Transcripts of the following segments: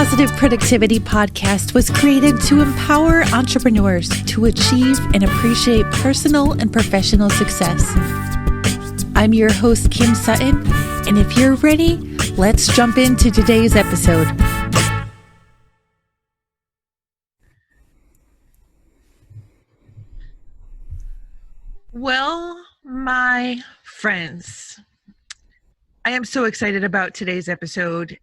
Positive Productivity podcast was created to empower entrepreneurs to achieve and appreciate personal and professional success. I'm your host, Kim Sutton, and if you're ready, let's jump into today's episode. Well, my friends, I am so excited about today's episode.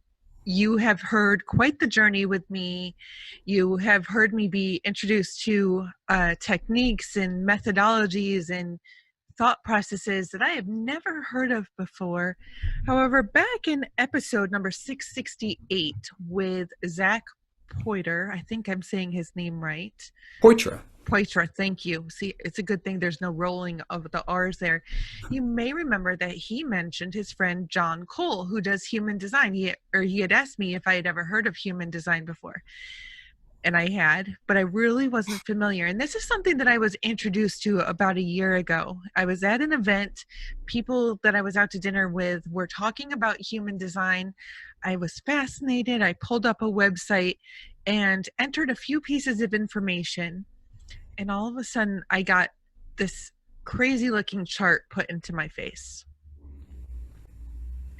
You have heard quite the journey with me. You have heard me be introduced to techniques and methodologies and thought processes that I have never heard of before. However, back in episode number 668 with Zach B.E.T.T.E R, I think I'm saying his name right. B.E.T.T.E.R, thank you. See, it's a good thing there's no rolling of the R's there. You may remember that he mentioned his friend John Cole, who does human design. He had asked me if I had ever heard of human design before. And I had, but I really wasn't familiar. And this is something that I was introduced to about a year ago. I was at an event. People that I was out to dinner with were talking about human design. I was fascinated. I pulled up a website and entered a few pieces of information. And all of a sudden, I got this crazy looking chart put into my face.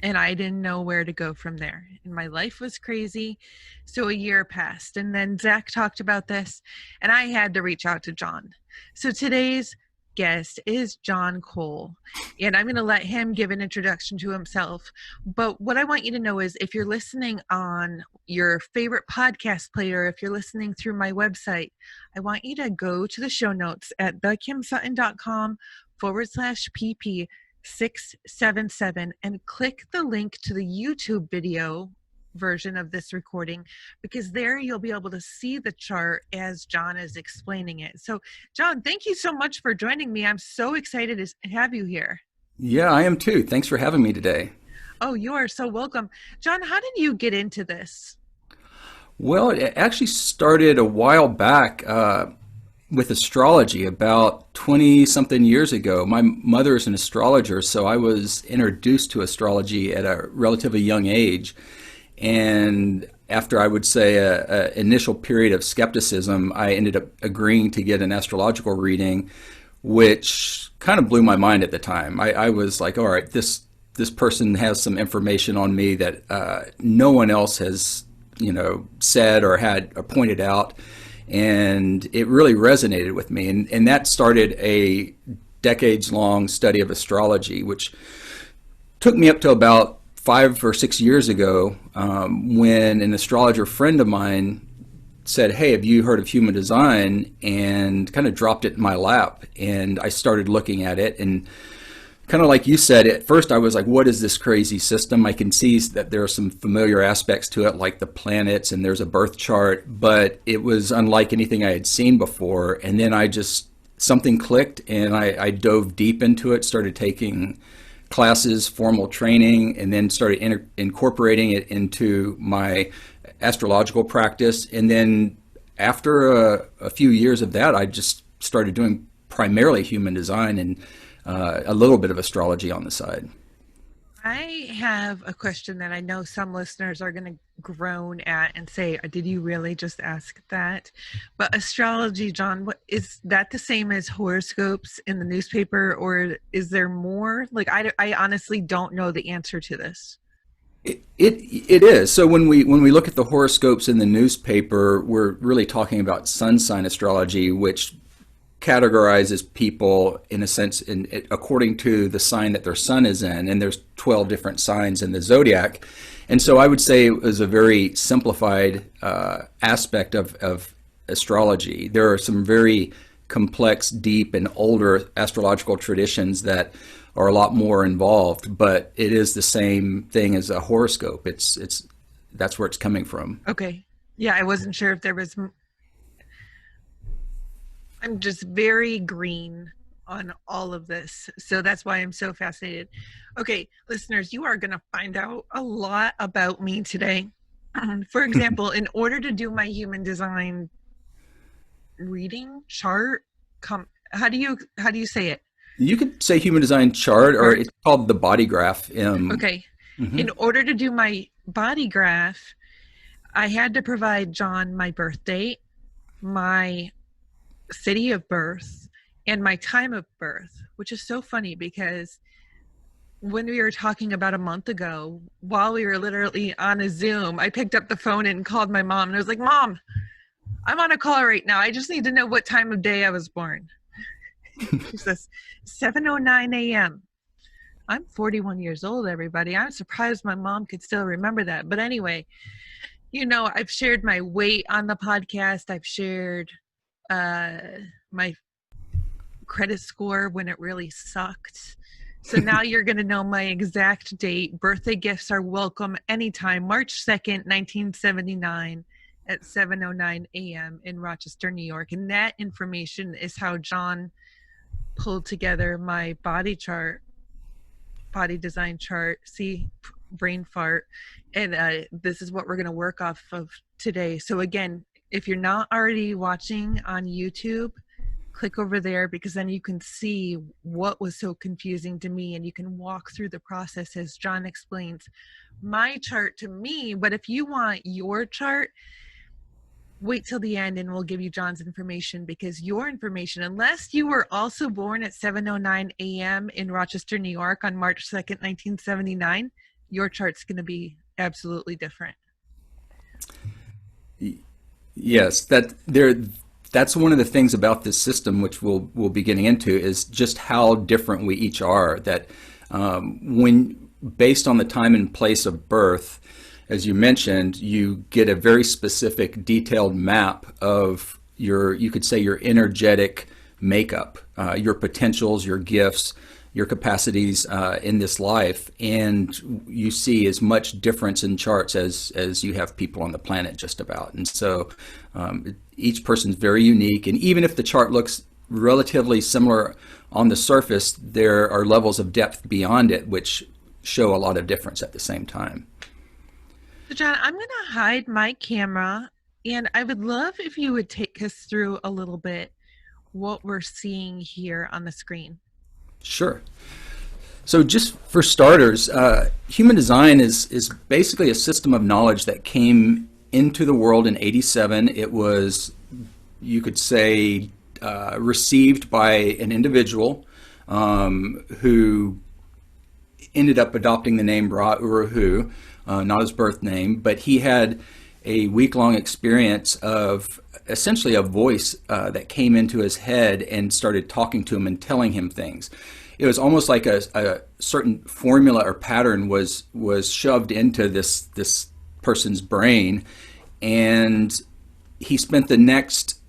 And I didn't know where to go from there. And my life was crazy. So a year passed. And then Zach talked about this. And I had to reach out to John. So today's guest is John Cole. And I'm going to let him give an introduction to himself. But what I want you to know is if you're listening on your favorite podcast player, if you're listening through my website, I want you to go to the show notes at thekimsutton.com/pp 677 and click the link to the YouTube video version of this recording, because there you'll be able to see the chart as John is explaining it. So John, thank you so much for joining me. I'm so excited to have you here. Yeah, I am too. Thanks for having me today. Oh, you are so welcome. John, how did you get into this? Well, it actually started a while back with astrology about 20-something years ago. My mother is an astrologer, so I was introduced to astrology at a relatively young age. And after, I would say, an initial period of skepticism, I ended up agreeing to get an astrological reading, which kind of blew my mind at the time. I was like, all right, this person has some information on me that no one else has, said or had or pointed out. And it really resonated with me. And that started a decades-long study of astrology, which took me up to about 5 or 6 years ago, when an astrologer friend of mine said, hey, have you heard of human design? And kind of dropped it in my lap. And I started looking at it. And kind of like you said, at first I was like, what is this crazy system? I can see that there are some familiar aspects to it, like the planets, and there's a birth chart, but it was unlike anything I had seen before. And then something clicked, and I dove deep into it, started taking classes, formal training, and then started incorporating it into my astrological practice. And then after a few years of that, I just started doing primarily human design and a little bit of astrology on the side. I have a question that I know some listeners are going to groan at and say, did you really just ask that? But astrology, John, is that the same as horoscopes in the newspaper, or is there more? Like, I honestly don't know the answer to this. It is. So when we look at the horoscopes in the newspaper, we're really talking about sun sign astrology, which categorizes people in a sense according to the sign that their sun is in, and there's 12 different signs in the zodiac. And so I would say it was a very simplified aspect of astrology. There are some very complex, deep, and older astrological traditions that are a lot more involved, but it is the same thing as a horoscope. That's where it's coming from. Okay. Yeah, I wasn't sure if there was. I'm just very green on all of this. So that's why I'm so fascinated. Okay, listeners, you are going to find out a lot about me today. For example, in order to do my human design reading chart, how do you say it? You could say human design chart, or it's called the body graph. Okay. Mm-hmm. In order to do my body graph, I had to provide John my birth date, my city of birth, and my time of birth, which is so funny because when we were talking about a month ago, while we were literally on a Zoom, I picked up the phone and called my mom and I was like, Mom, I'm on a call right now. I just need to know what time of day I was born. She says, 7:09 a.m. I'm 41 years old, everybody. I'm surprised my mom could still remember that. But anyway, I've shared my weight on the podcast. I've shared uh, my credit score when it really sucked. So now you're going to know my exact date. Birthday gifts are welcome anytime, March 2nd, 1979 at 7:09 a.m. in Rochester, New York. And that information is how John pulled together my body chart, body design chart. See, brain fart. And this is what we're going to work off of today. So again, if you're not already watching on YouTube, click over there, because then you can see what was so confusing to me and you can walk through the process as John explains my chart to me. But if you want your chart, wait till the end and we'll give you John's information, because your information, unless you were also born at 7:09 a.m. in Rochester, New York on March 2nd, 1979, your chart's going to be absolutely different. Yes, that's one of the things about this system, which we'll be getting into, is just how different we each are. That when based on the time and place of birth, as you mentioned, you get a very specific, detailed map of you could say your energetic makeup, your potentials, your gifts, your capacities in this life, and you see as much difference in charts as you have people on the planet, just about. And so each person's very unique, and even if the chart looks relatively similar on the surface, there are levels of depth beyond it which show a lot of difference at the same time. So John, I'm going to hide my camera, and I would love if you would take us through a little bit what we're seeing here on the screen. Sure. So just for starters, human design is basically a system of knowledge that came into the world in '87. It was, you could say, received by an individual who ended up adopting the name Ra-Uru-Hu, not his birth name, but he had a week-long experience of essentially a voice that came into his head and started talking to him and telling him things. It was almost like a certain formula or pattern was shoved into this person's brain, and he spent the next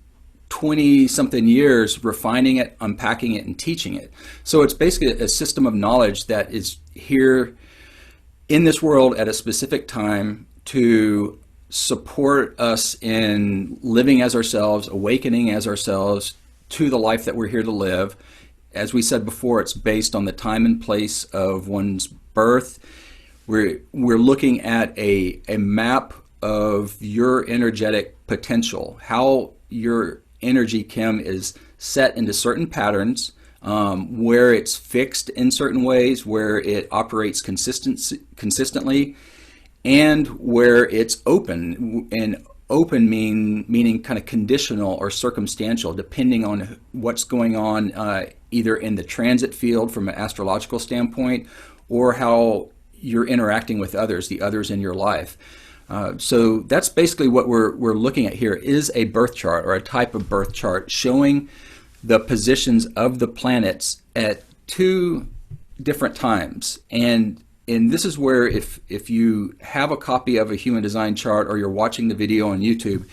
20-something years refining it, unpacking it, and teaching it. So it's basically a system of knowledge that is here in this world at a specific time to support us in living as ourselves, awakening as ourselves to the life that we're here to live. As we said before, it's based on the time and place of one's birth. We're looking at a map of your energetic potential, how your energy chem is set into certain patterns, where it's fixed in certain ways, where it operates consistently, and where it's open. And open meaning kind of conditional or circumstantial, depending on what's going on either in the transit field from an astrological standpoint, or how you're interacting with others, the others in your life. So that's basically what we're looking at here, is a birth chart, or a type of birth chart showing the positions of the planets at two different times. And this is where, if you have a copy of a human design chart or you're watching the video on YouTube,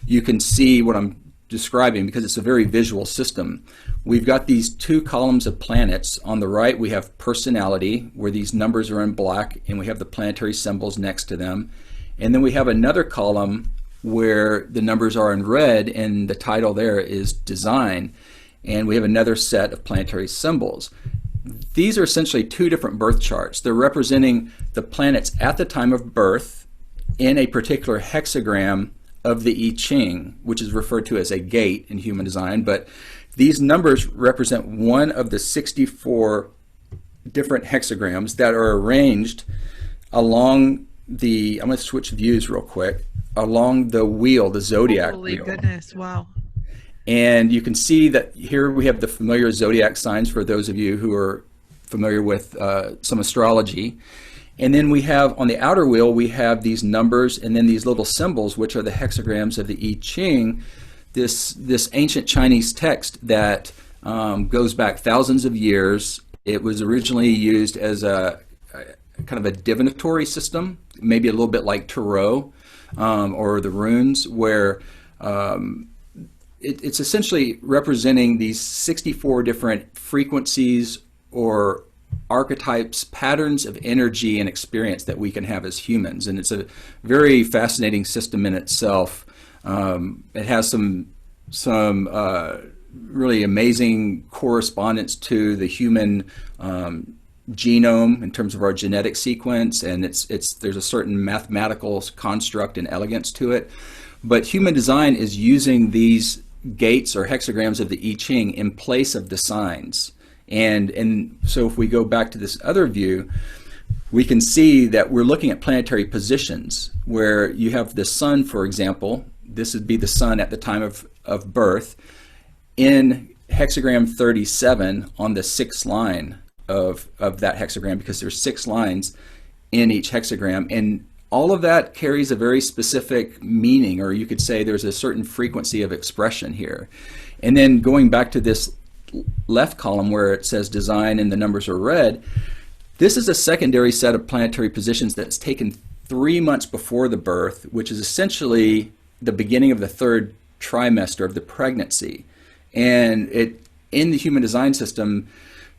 you can see what I'm describing, because it's a very visual system. We've got these two columns of planets. On the right, we have personality, where these numbers are in black, and we have the planetary symbols next to them. And then we have another column where the numbers are in red, and the title there is design. And we have another set of planetary symbols. These are essentially two different birth charts. They're representing the planets at the time of birth in a particular hexagram of the I Ching, which is referred to as a gate in human design. But these numbers represent one of the 64 different hexagrams that are arranged along the, I'm going to switch views real quick, along the wheel, the zodiac Holy wheel. goodness. Wow. And you can see that here we have the familiar zodiac signs for those of you who are familiar with some astrology. And then we have on the outer wheel, we have these numbers and then these little symbols, which are the hexagrams of the I Ching, this ancient Chinese text that goes back thousands of years. It was originally used as a kind of a divinatory system, maybe a little bit like Tarot or the runes, where it's essentially representing these 64 different frequencies or archetypes, patterns of energy and experience that we can have as humans. And it's a very fascinating system in itself. It has some really amazing correspondence to the human genome in terms of our genetic sequence, and there's a certain mathematical construct and elegance to it. But human design is using these gates or hexagrams of the I Ching in place of the signs. And so if we go back to this other view, we can see that we're looking at planetary positions where you have the sun, for example. This would be the sun at the time of birth in hexagram 37 on the sixth line of that hexagram, because there's 6 lines in each hexagram. And all of that carries a very specific meaning, or you could say there's a certain frequency of expression here. And then going back to this left column where it says design and the numbers are red, this is a secondary set of planetary positions that's taken 3 months before the birth, which is essentially the beginning of the 3rd trimester of the pregnancy. And in the human design system,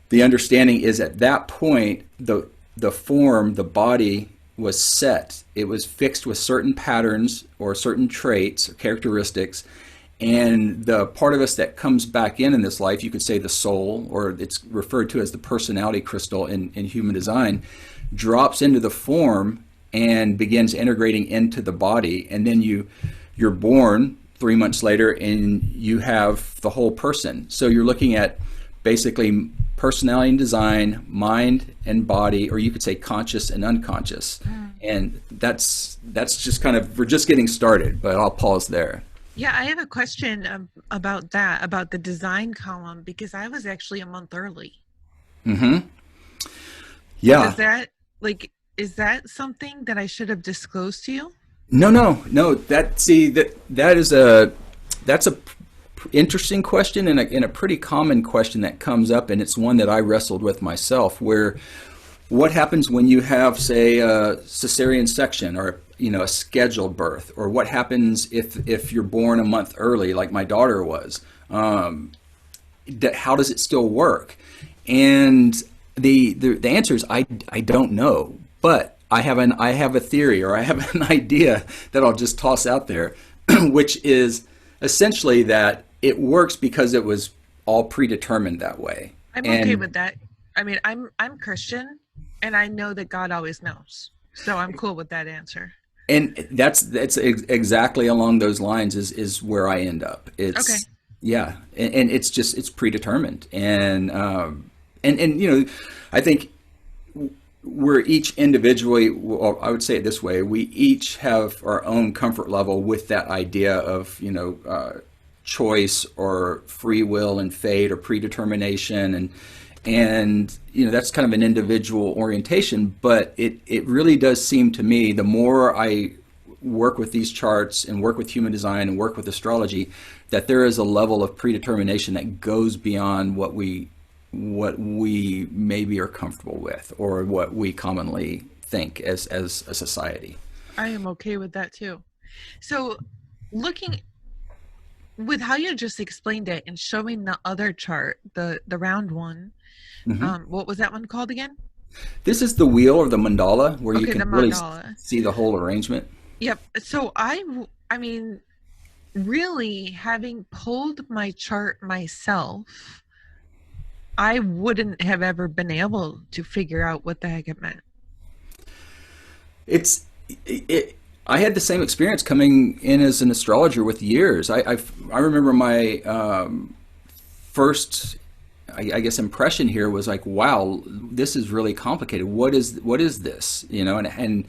the understanding is at that point, the form, the body was set. It was fixed with certain patterns or certain traits or characteristics. And the part of us that comes back in this life, you could say the soul, or it's referred to as the personality crystal in human design, drops into the form and begins integrating into the body. And then you're born 3 months later and you have the whole person. So you're looking at basically personality and design, mind and body, or you could say conscious and unconscious. And that's just kind of, we're just getting started, but I'll pause there. Yeah, I have a question about that, about the design column, because I was actually a month early. Mm-hmm. Does Yeah. that, like, is that something that I should have disclosed to you? No. That's a interesting question and a pretty common question that comes up, and it's one that I wrestled with myself. Where what happens when you have, say, a cesarean section or a scheduled birth, or what happens if you're born a month early, like my daughter was? How does it still work? And the answer is I don't know, but I have a theory, or I have an idea that I'll just toss out there, which is essentially that it works because it was all predetermined that way. I'm okay And with that. I mean, I'm Christian, and I know that God always knows. So I'm cool with that answer. exactly along those lines is where I end up. Okay. Yeah, and it's predetermined, and I think we're each individually, well, I would say it this way, we each have our own comfort level with that idea of choice or free will and fate or predetermination, and that's kind of an individual orientation. But it really does seem to me, the more I work with these charts and work with human design and work with astrology, that there is a level of predetermination that goes beyond what we maybe are comfortable with, or what we commonly think as a society. I am okay with that too. So looking with how you just explained it and showing the other chart, the round one, Hmm. what was that one called again? This is the wheel, or the mandala, where you Okay, the can really mandala. see the whole arrangement. Yep. So I mean, really, having pulled my chart myself, I wouldn't have ever been able to figure out what the heck it meant. It's it. I had the same experience coming in as an astrologer with years. I remember my first, I guess, impression here was like, wow, this is really complicated. What is this? And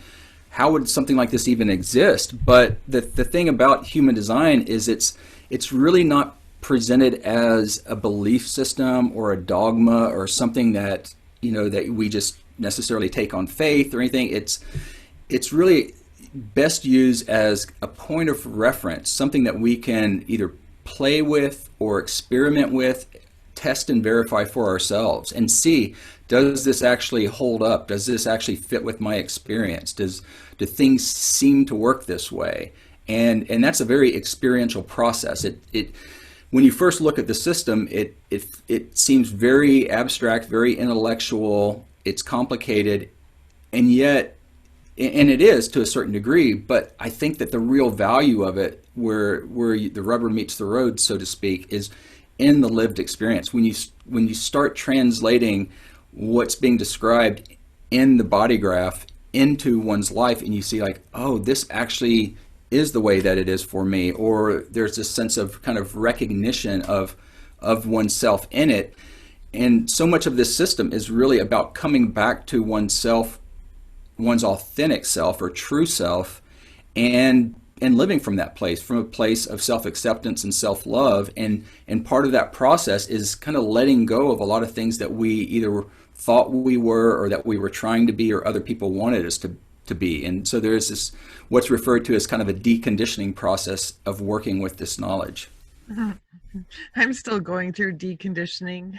how would something like this even exist? But the thing about human design is it's really not presented as a belief system or a dogma or something that that we just necessarily take on faith or anything. It's really best used as a point of reference, something that we can either play with or experiment with, test and verify for ourselves, and see, does this actually hold up? Does this actually fit with my experience? Do things seem to work this way? And that's a very experiential process. It when you first look at the system, it seems very abstract, very intellectual. It's complicated, and yet, and it is to a certain degree. But I think that the real value of it, where the rubber meets the road, so to speak, is in the lived experience. When you start translating what's being described in the body graph into one's life, and you see like, oh, this actually is the way that it is for me, or there's this sense of kind of recognition of oneself in it. And so much of this system is really about coming back to oneself, one's authentic self or true self, and living from that place, from a place of self-acceptance and self-love. And part of that process is kind of letting go of a lot of things that we either thought we were, or that we were trying to be, or other people wanted us to be. And so there's this, what's referred to as kind of a deconditioning process of working with this knowledge. I'm still going through deconditioning.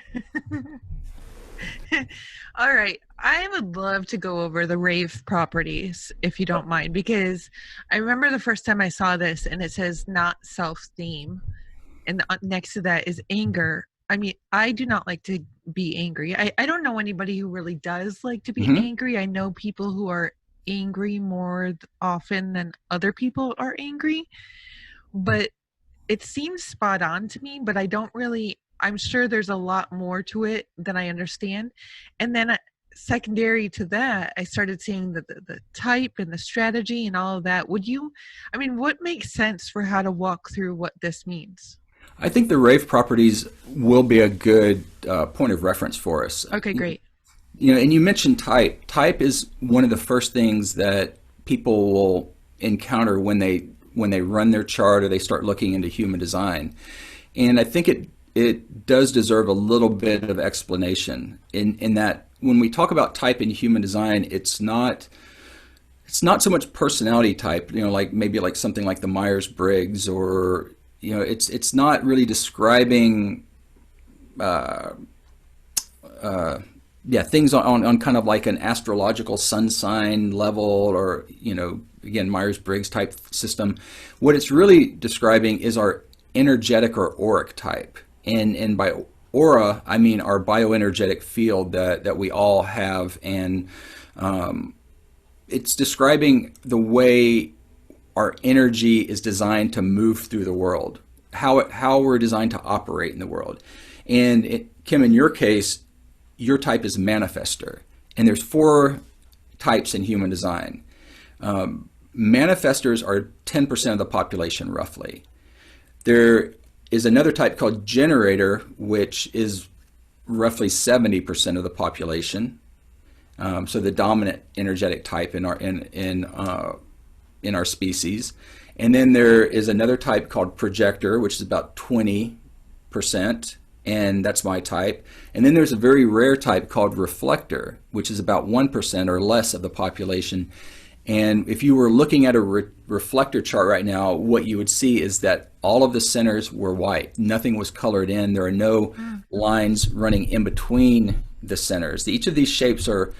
All right. I would love to go over the rave properties, if you don't mind, because I remember the first time I saw this and it says not self-esteem. And next to that is anger. I mean, I do not like to be angry. I don't know anybody who really does like to be Mm-hmm. angry. I know people who are angry more often than other people are angry, but it seems spot on to me, but I don't really, I'm sure there's a lot more to it than I understand. And then secondary to that, I started seeing the type and the strategy and all of that. Would you, I mean, what makes sense for how to walk through what this means? I think the rave properties will be a good point of reference for us. Okay, great. And you mentioned type. Type is one of the first things that people will encounter when they run their chart or they start looking into human design. And I think it does deserve a little bit of explanation in that when we talk about type in human design, it's not so much personality type, like maybe like something like the Myers-Briggs, or it's not really describing things on kind of like an astrological sun sign level, or again, Myers-Briggs type system. What it's really describing is our energetic or auric type, and by aura I mean our bioenergetic field that we all have, and it's describing the way our energy is designed to move through the world, how we're designed to operate in the world. And Kim, in your case, your type is manifester, and there's 4 types in human design. Manifestors are 10% of the population, roughly. There is another type called generator, which is roughly 70% of the population. So the dominant energetic type in our species. And then there is another type called projector, which is about 20%, and that's my type. And then there's a very rare type called reflector, which is about 1% or less of the population. And if you were looking at a reflector chart right now, what you would see is that all of the centers were white. Nothing was colored in. There are no lines running in between the centers. Each of these shapes are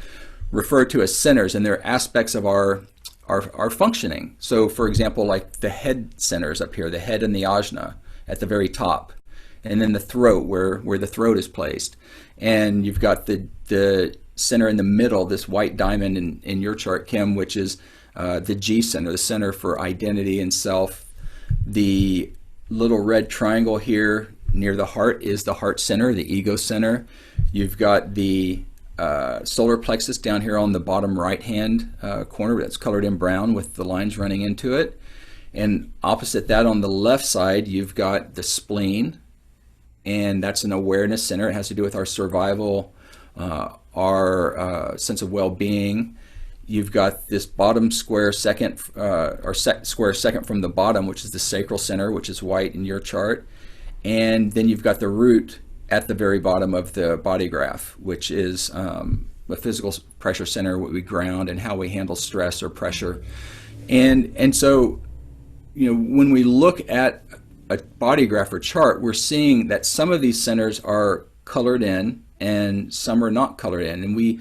referred to as centers, and they're aspects of our functioning. So, for example, like the head centers up here, the head and the ajna at the very top, and then the throat, where the throat is placed. And you've got the center in the middle, this white diamond in your chart, Kim, which is the G center, the center for identity and self. The little red triangle here near the heart is the heart center, the ego center. You've got the solar plexus down here on the bottom right hand corner that's colored in brown with the lines running into it. And opposite that on the left side, you've got the spleen, and that's an awareness center. It has to do with our survival, our sense of well-being. you've got this bottom square second, square second from the bottom, which is the sacral center, which is white in your chart. And then you've got the root at the very bottom of the body graph, which is the physical pressure center, what we ground, and how we handle stress or pressure. And so, when we look at a body graph or chart, we're seeing that some of these centers are colored in and some are not colored in. And we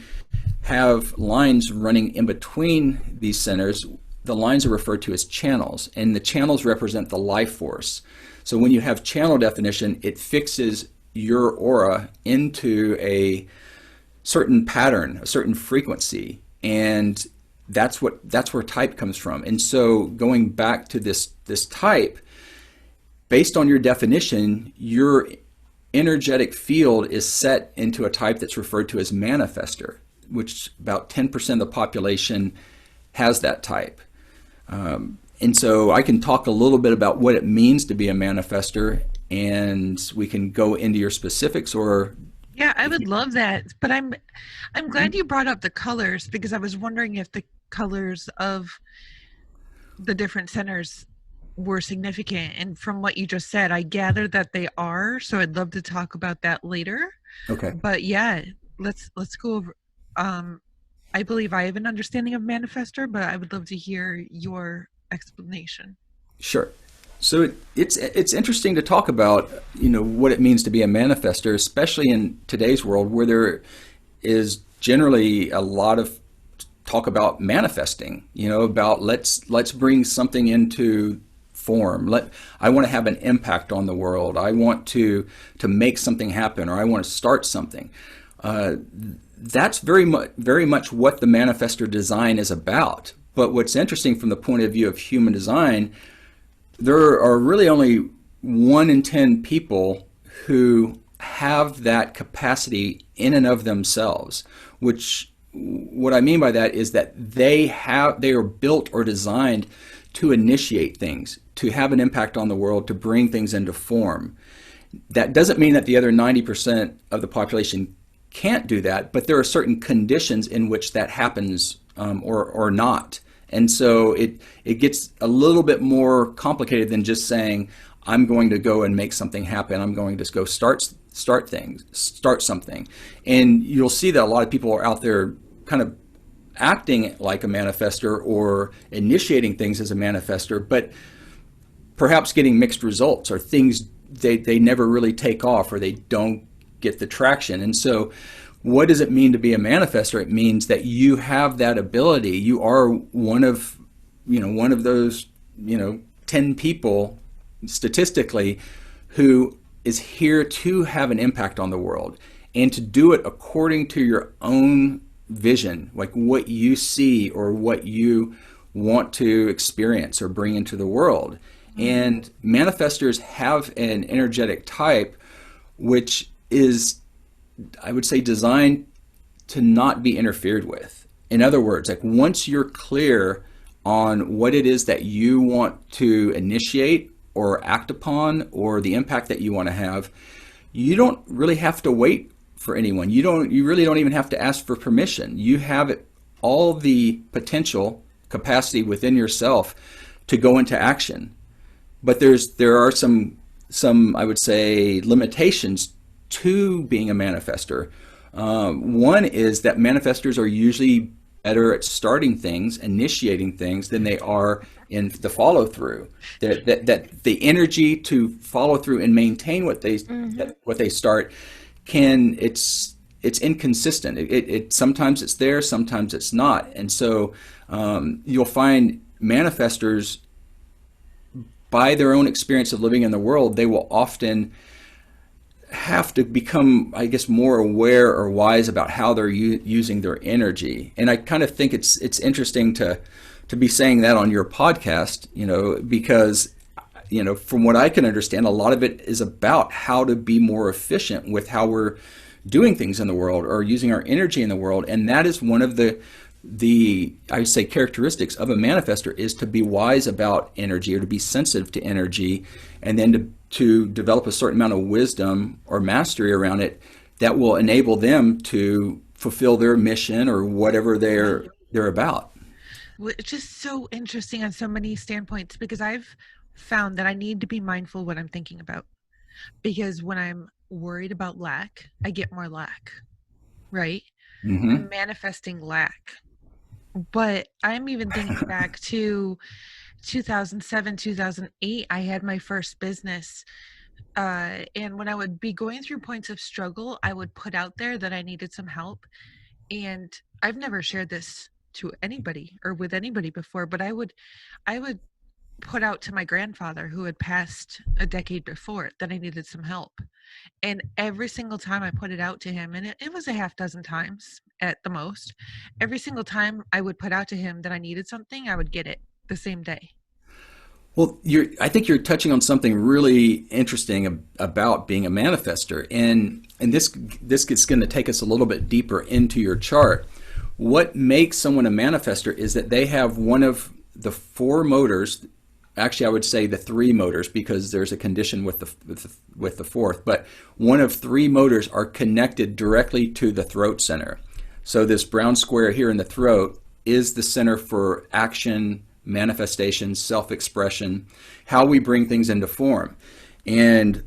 have lines running in between these centers. The lines are referred to as channels, and the channels represent the life force. So when you have channel definition, it fixes your aura into a certain pattern, a certain frequency, and that's where type comes from. And so going back to this type, based on your definition, your energetic field is set into a type that's referred to as manifester, which about 10% of the population has that type. And so I can talk a little bit about what it means to be a manifester, and we can go into your specifics. Or yeah, I would love that. But I'm glad you brought up the colors, because I was wondering if the colors of the different centers were significant. And from what you just said, I gather that they are. So I'd love to talk about that later. okay, But yeah, let's go over. I believe I have an understanding of manifester, but I would love to hear your explanation. sure. So it's interesting to talk about what it means to be a manifester, especially in today's world where there is generally a lot of talk about manifesting. About let's bring something into form. I want to have an impact on the world. I want to make something happen, or I want to start something. That's very much what the manifestor design is about. But what's interesting from the point of view of human design, there are really only 1 in 10 people who have that capacity in and of themselves. Which, what I mean by that is that they are built or designed to initiate things, to have an impact on the world, to bring things into form. That doesn't mean that the other 90% of the population can't do that, but there are certain conditions in which that happens, or not. And so it gets a little bit more complicated than just saying, I'm going to go and make something happen. I'm going to go start something. And you'll see that a lot of people are out there kind of acting like a manifester or initiating things as a manifester, but perhaps getting mixed results, or things they never really take off, or they don't get the traction. And so what does it mean to be a manifester? It means that you have that ability. You are one of those 10 people statistically who is here to have an impact on the world, and to do it according to your own vision, like what you see or what you want to experience or bring into the world. And manifestors have an energetic type which is, I would say, designed to not be interfered with. In other words, like once you're clear on what it is that you want to initiate or act upon, or the impact that you want to have, you don't really have to wait for anyone. You really don't even have to ask for permission. You have all the potential capacity within yourself to go into action. But there are some I would say limitations to being a manifester. One is that manifestors are usually better at starting things, initiating things, than they are in the follow through. That the energy to follow through and maintain what they start it's inconsistent. It sometimes it's there, sometimes it's not. And so you'll find manifestors, by their own experience of living in the world, they will often have to become, I guess, more aware or wise about how they're using their energy. And I kind of think it's interesting to be saying that on your podcast, because from what I can understand, a lot of it is about how to be more efficient with how we're doing things in the world, or using our energy in the world. And that is one of the I would say characteristics of a manifestor, is to be wise about energy, or to be sensitive to energy, and then to develop a certain amount of wisdom or mastery around it that will enable them to fulfill their mission, or whatever they're about. Which is so interesting on so many standpoints because I've found that I need to be mindful what I'm thinking about. Because when I'm worried about lack, I get more lack, right? I'm Hmm. manifesting lack. But I'm even thinking back to 2007, 2008. I had my first business. And when I would be going through points of struggle, I would put out there that I needed some help. And I've never shared this to anybody or with anybody before, but I would put out to my grandfather who had passed a decade before that I needed some help. And every single time I put it out to him, and it was a half dozen times at the most, every single time I would put out to him that I needed something, I would get it the same day. Well, I think you're touching on something really interesting about being a manifester, and this is going to take us a little bit deeper into your chart. What makes someone a manifester is that they have one of the four motors. Actually, I would say the three motors because there's a condition with the fourth. But one of three motors are connected directly to the throat center. So this brown square here in the throat is the center for action, manifestation, self-expression, how we bring things into form. And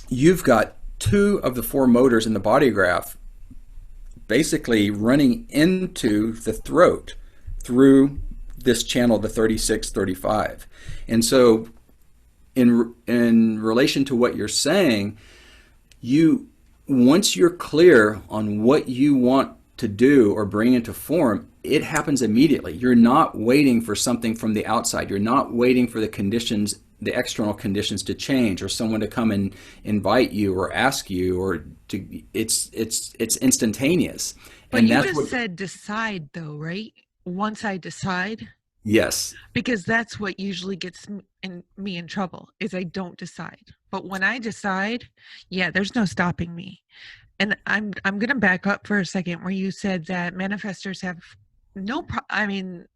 you've got two of the four motors in the body graph basically running into the throat through this channel, the 3635. And so in relation to what you're saying, you once you're clear on what you want to do or bring into form, it happens immediately. You're not waiting for something from the outside. You're not waiting for the conditions, the external conditions to change or someone to come and invite you or ask you or to it's instantaneous. But And you that's just what said decide, though, right? Once I decide, yes. because that's what usually gets me in trouble is I don't decide. But when I decide, yeah, there's no stopping me. And I'm going to back up for a second where you said that manifestors have I mean,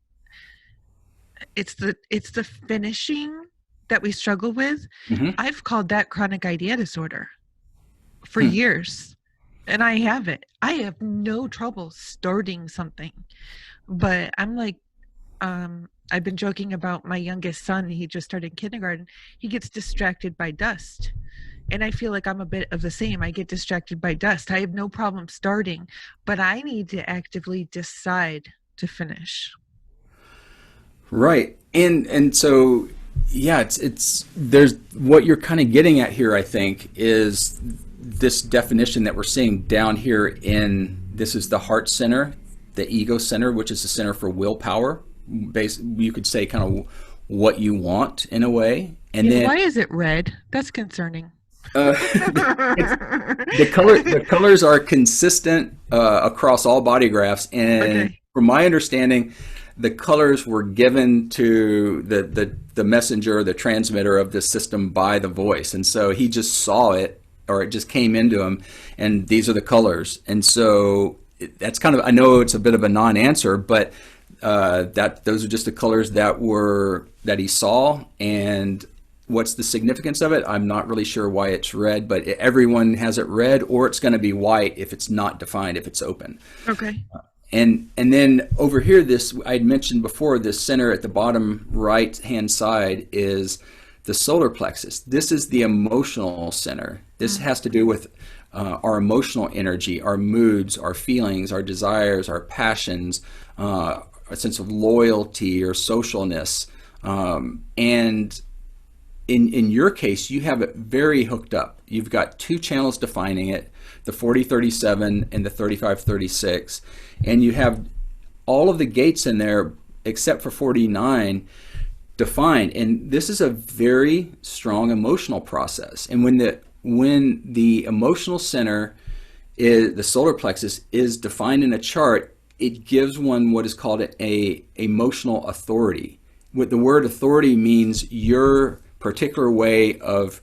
it's the finishing that we struggle with. Hmm. I've called that chronic idea disorder for Hmm. years. And I have it. I have no trouble starting something. But I'm like, I've been joking about my youngest son. He just started kindergarten. He gets distracted by dust. And I feel like I'm a bit of the same. I get distracted by dust. I have no problem starting, but I need to actively decide to finish. Right. And so yeah, it's there's what you're kind of getting at here, I think, is this definition that we're seeing down here in this is the heart center, the ego center, which is the center for willpower. You could say kind of what you want in a way. And Yeah, then why is it red? That's concerning. uh, it's the colors are consistent across all body graphs, and Okay. from my understanding, the colors were given to the messenger, the transmitter of the system by the voice, and so he just saw it, or it just came into him, and these are the colors, and so that's kind of I know it's a bit of a non-answer, but that those are just the colors that he saw, and what's the significance of it? I'm not really sure why it's red, but everyone has it red, or it's going to be white if it's not defined, if it's open. Okay. And then over here, this I'd mentioned before, this center at the bottom right hand side is the solar plexus. This is the emotional center. This Mm. has to do with our emotional energy, our moods, our feelings, our desires, our passions, a sense of loyalty or socialness, and in your case, you have it very hooked up. You've got two channels defining it, the 4037 and the 3536, and you have all of the gates in there except for 49 defined. And this is a very strong emotional process. And when the emotional center is the solar plexus is defined in a chart, it gives one what is called a emotional authority. What the word authority means your particular way of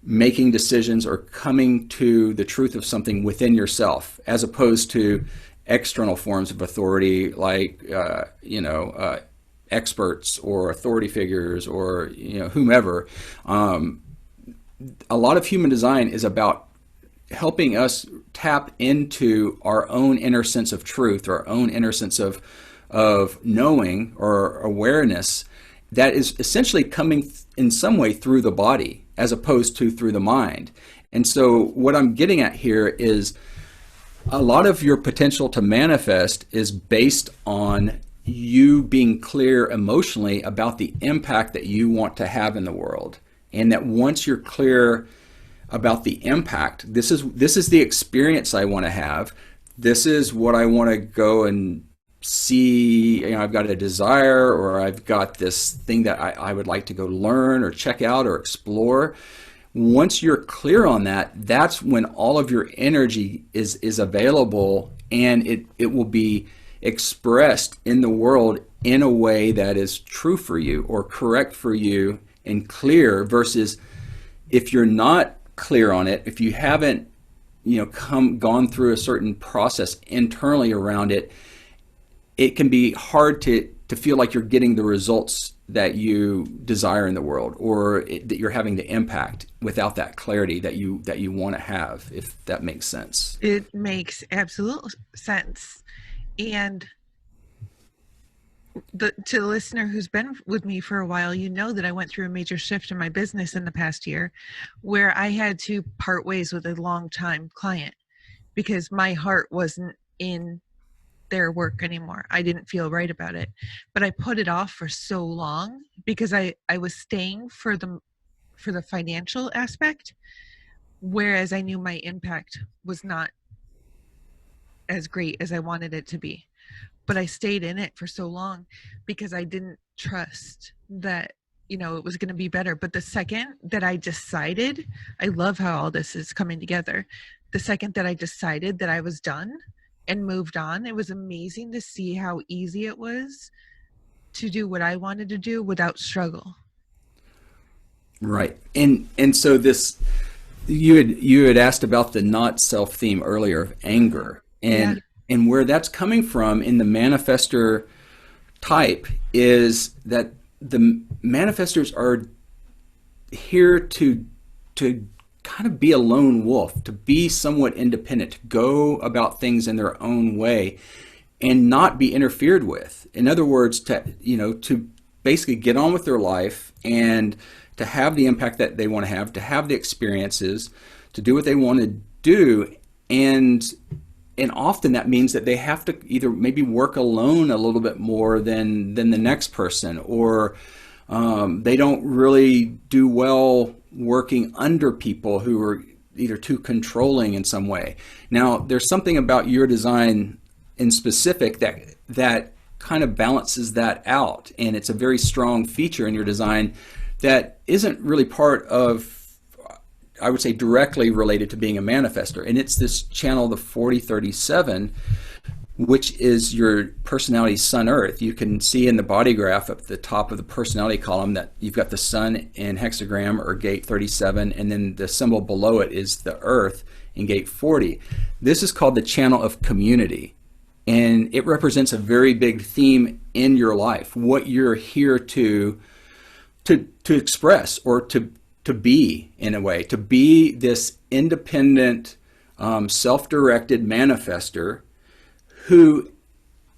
making decisions or coming to the truth of something within yourself, as opposed to external forms of authority like experts or authority figures or whomever. A lot of human design is about helping us tap into our own inner sense of truth, our own inner sense of knowing or awareness that is essentially coming in some way through the body as opposed to through the mind. And so what I'm getting at here is a lot of your potential to manifest is based on you being clear emotionally about the impact that you want to have in the world. And that once you're clear about the impact, this is the experience I want to have. This is what I want to go and see. I've got a desire, or I've got this thing that I would like to go learn or check out or explore. Once you're clear on that, that's when all of your energy is available, and it will be expressed in the world in a way that is true for you or correct for you and clear, versus if you're not clear on it, if you haven't gone through a certain process internally around it, it can be hard to feel like you're getting the results that you desire in the world, or that you're having the impact without that clarity that you want to have, if that makes sense. It makes absolute sense. And to the listener who's been with me for a while, you know that I went through a major shift in my business in the past year where I had to part ways with a long-time client because my heart wasn't in their work anymore. I didn't feel right about it. But I put it off for so long because I was staying for the financial aspect, whereas I knew my impact was not as great as I wanted it to be. But I stayed in it for so long because I didn't trust that it was going to be better. But the second that I decided, I love how all this is coming together. The second that I decided that I was done and moved on, it was amazing to see how easy it was to do what I wanted to do without struggle. Right. And so this, you had asked about the not self theme earlier of anger, Yeah. and where that's coming from in the manifester type is that the manifestors are here to kind of be a lone wolf, to be somewhat independent, to go about things in their own way and not be interfered with. In other words, to basically get on with their life and to have the impact that they want to have the experiences, to do what they want to do, and often that means that they have to either maybe work alone a little bit more than the next person, or they don't really do well working under people who are either too controlling in some way. Now, there's something about your design in specific that kind of balances that out, and it's a very strong feature in your design that isn't really part of, I would say, directly related to being a manifester. And it's this channel, the 4037, which is your personality sun earth. You can see in the body graph at the top of the personality column that you've got the sun in hexagram or gate 37, and then the symbol below it is the earth in gate 40. This is called the channel of community, and it represents a very big theme in your life, what you're here to express, or to be, in a way, to be this independent, self-directed manifester who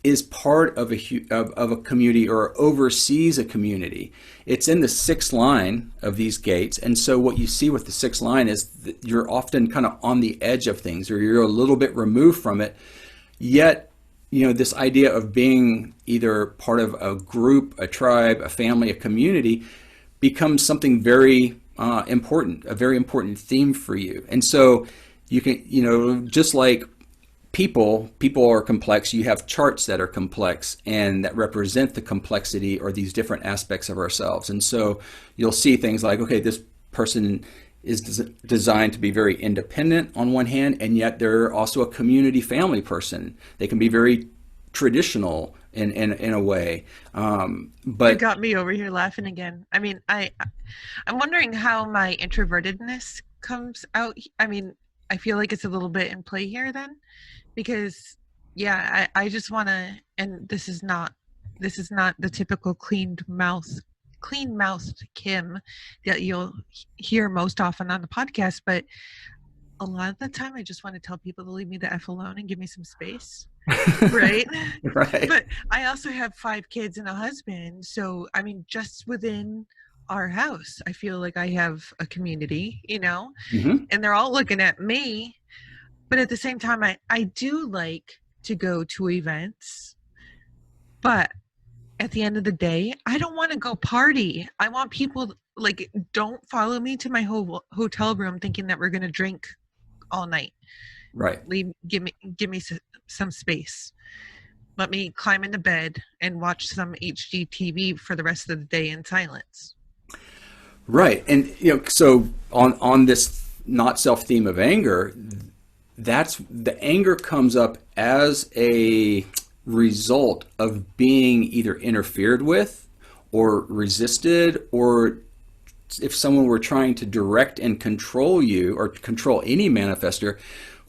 is part of a community or oversees a community. It's in the sixth line of these gates, and so what you see with the sixth line is that you're often kind of on the edge of things, or you're a little bit removed from it, yet this idea of being either part of a group, a tribe, a family, a community becomes something very important, a very important theme for you. And so you can, just like people are complex, you have charts that are complex and that represent the complexity or these different aspects of ourselves. And so you'll see things like, okay, this person is designed to be very independent on one hand, and yet they're also a community family person. They can be very traditional in a way. But it got me over here laughing again. I mean, I'm wondering how my introvertedness comes out. I mean, I feel like it's a little bit in play here then, because yeah, I just want to, and this is not the typical clean mouthed Kim that you'll hear most often on the podcast, but a lot of the time I just want to tell people to leave me the F alone and give me some space. Right. Right. But I also have 5 kids and a husband. So, I mean, just within our house, I feel like I have a community, Hmm. and they're all looking at me. But at the same time, I do like to go to events. But at the end of the day, I don't want to go party. I want people like, don't follow me to my hotel room thinking that we're going to drink all night. Right. Give me some space. Let me climb into bed and watch some HGTV for the rest of the day in silence. Right. And so on this not self theme of anger, that's the anger comes up as a result of being either interfered with or resisted, or if someone were trying to direct and control you or control any manifester,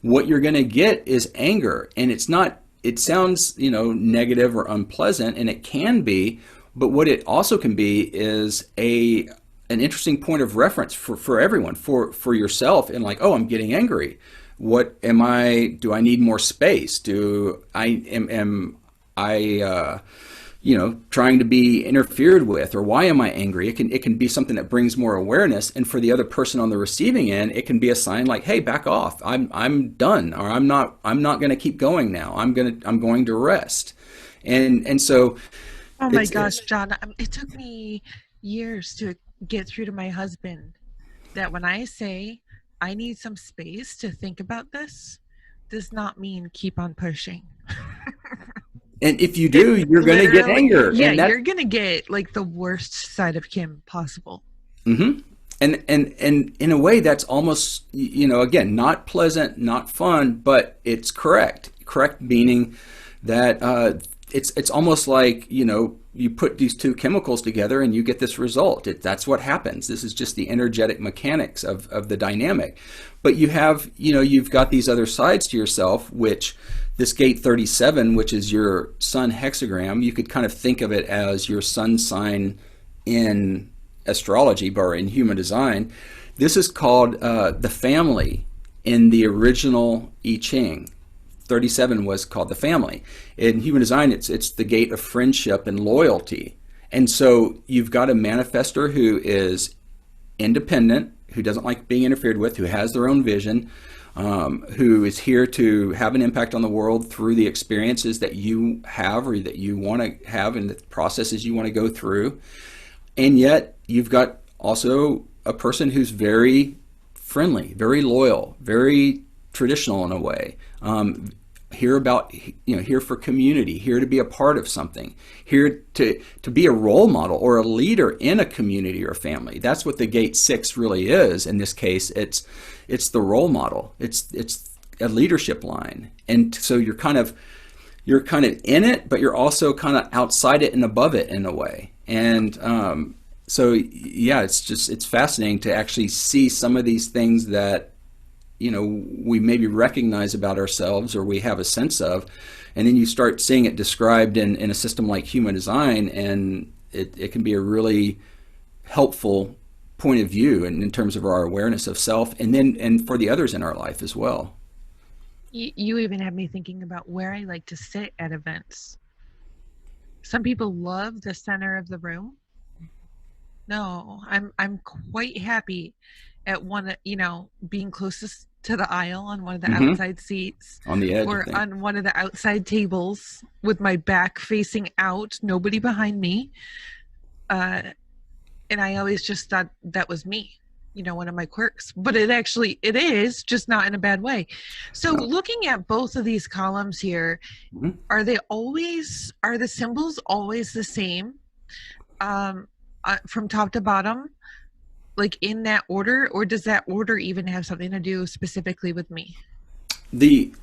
what you're going to get is anger. And it's not, it sounds, negative or unpleasant, and it can be, but what it also can be is an interesting point of reference for everyone, for yourself, and like, oh, I'm getting angry. What am I? Do I need more space? Do I am I trying to be interfered with, or why am I angry? It can be something that brings more awareness, and for the other person on the receiving end, it can be a sign like, hey, back off. I'm done, or I'm not going to keep going now. I'm going to rest, and so Oh my it's gosh, John, it took me years to get through to my husband that when I say I need some space to think about this, does not mean keep on pushing. and if you It do, you're going to get literally, anger, yeah, and that. you're gonna get like the worst side of Kim possible. Hmm. And in a way, that's almost, again, not pleasant, not fun, but it's correct. Correct meaning that it's almost like, you put these two chemicals together and you get this result. That's what happens. This is just the energetic mechanics of the dynamic. But you've got these other sides to yourself, which this gate 37, which is your sun hexagram, you could kind of think of it as your sun sign in astrology or in human design. This is called the family in the original I Ching. 37 was called the family. In human design, it's the gate of friendship and loyalty. And so you've got a manifester who is independent, who doesn't like being interfered with, who has their own vision, who is here to have an impact on the world through the experiences that you have or that you want to have and the processes you want to go through. And yet you've got also a person who's very friendly, very loyal, very traditional in a way. Here for community, here to be a part of something, here to be a role model or a leader in a community or family. That's what the gate 6 really is. In this case, it's the role model. It's a leadership line. And so you're kind of in it, but you're also kind of outside it and above it in a way. And so yeah, it's fascinating to actually see some of these things that we maybe recognize about ourselves or we have a sense of, and then you start seeing it described in a system like human design, and it can be a really helpful point of view in terms of our awareness of self, and for the others in our life as well. You even have me thinking about where I like to sit at events. Some people love the center of the room. No, I'm quite happy at one, being closest to the aisle on one of the Hmm. outside seats, On the edge of or things. on one of the outside tables with my back facing out, nobody behind me. Uh, and I always just thought that was me, one of my quirks. But it is just not in a bad way. So No. looking at both of these columns here, Mhm. are the symbols always the same? From top to bottom, like in that order, or does that order even have something to do specifically with me? The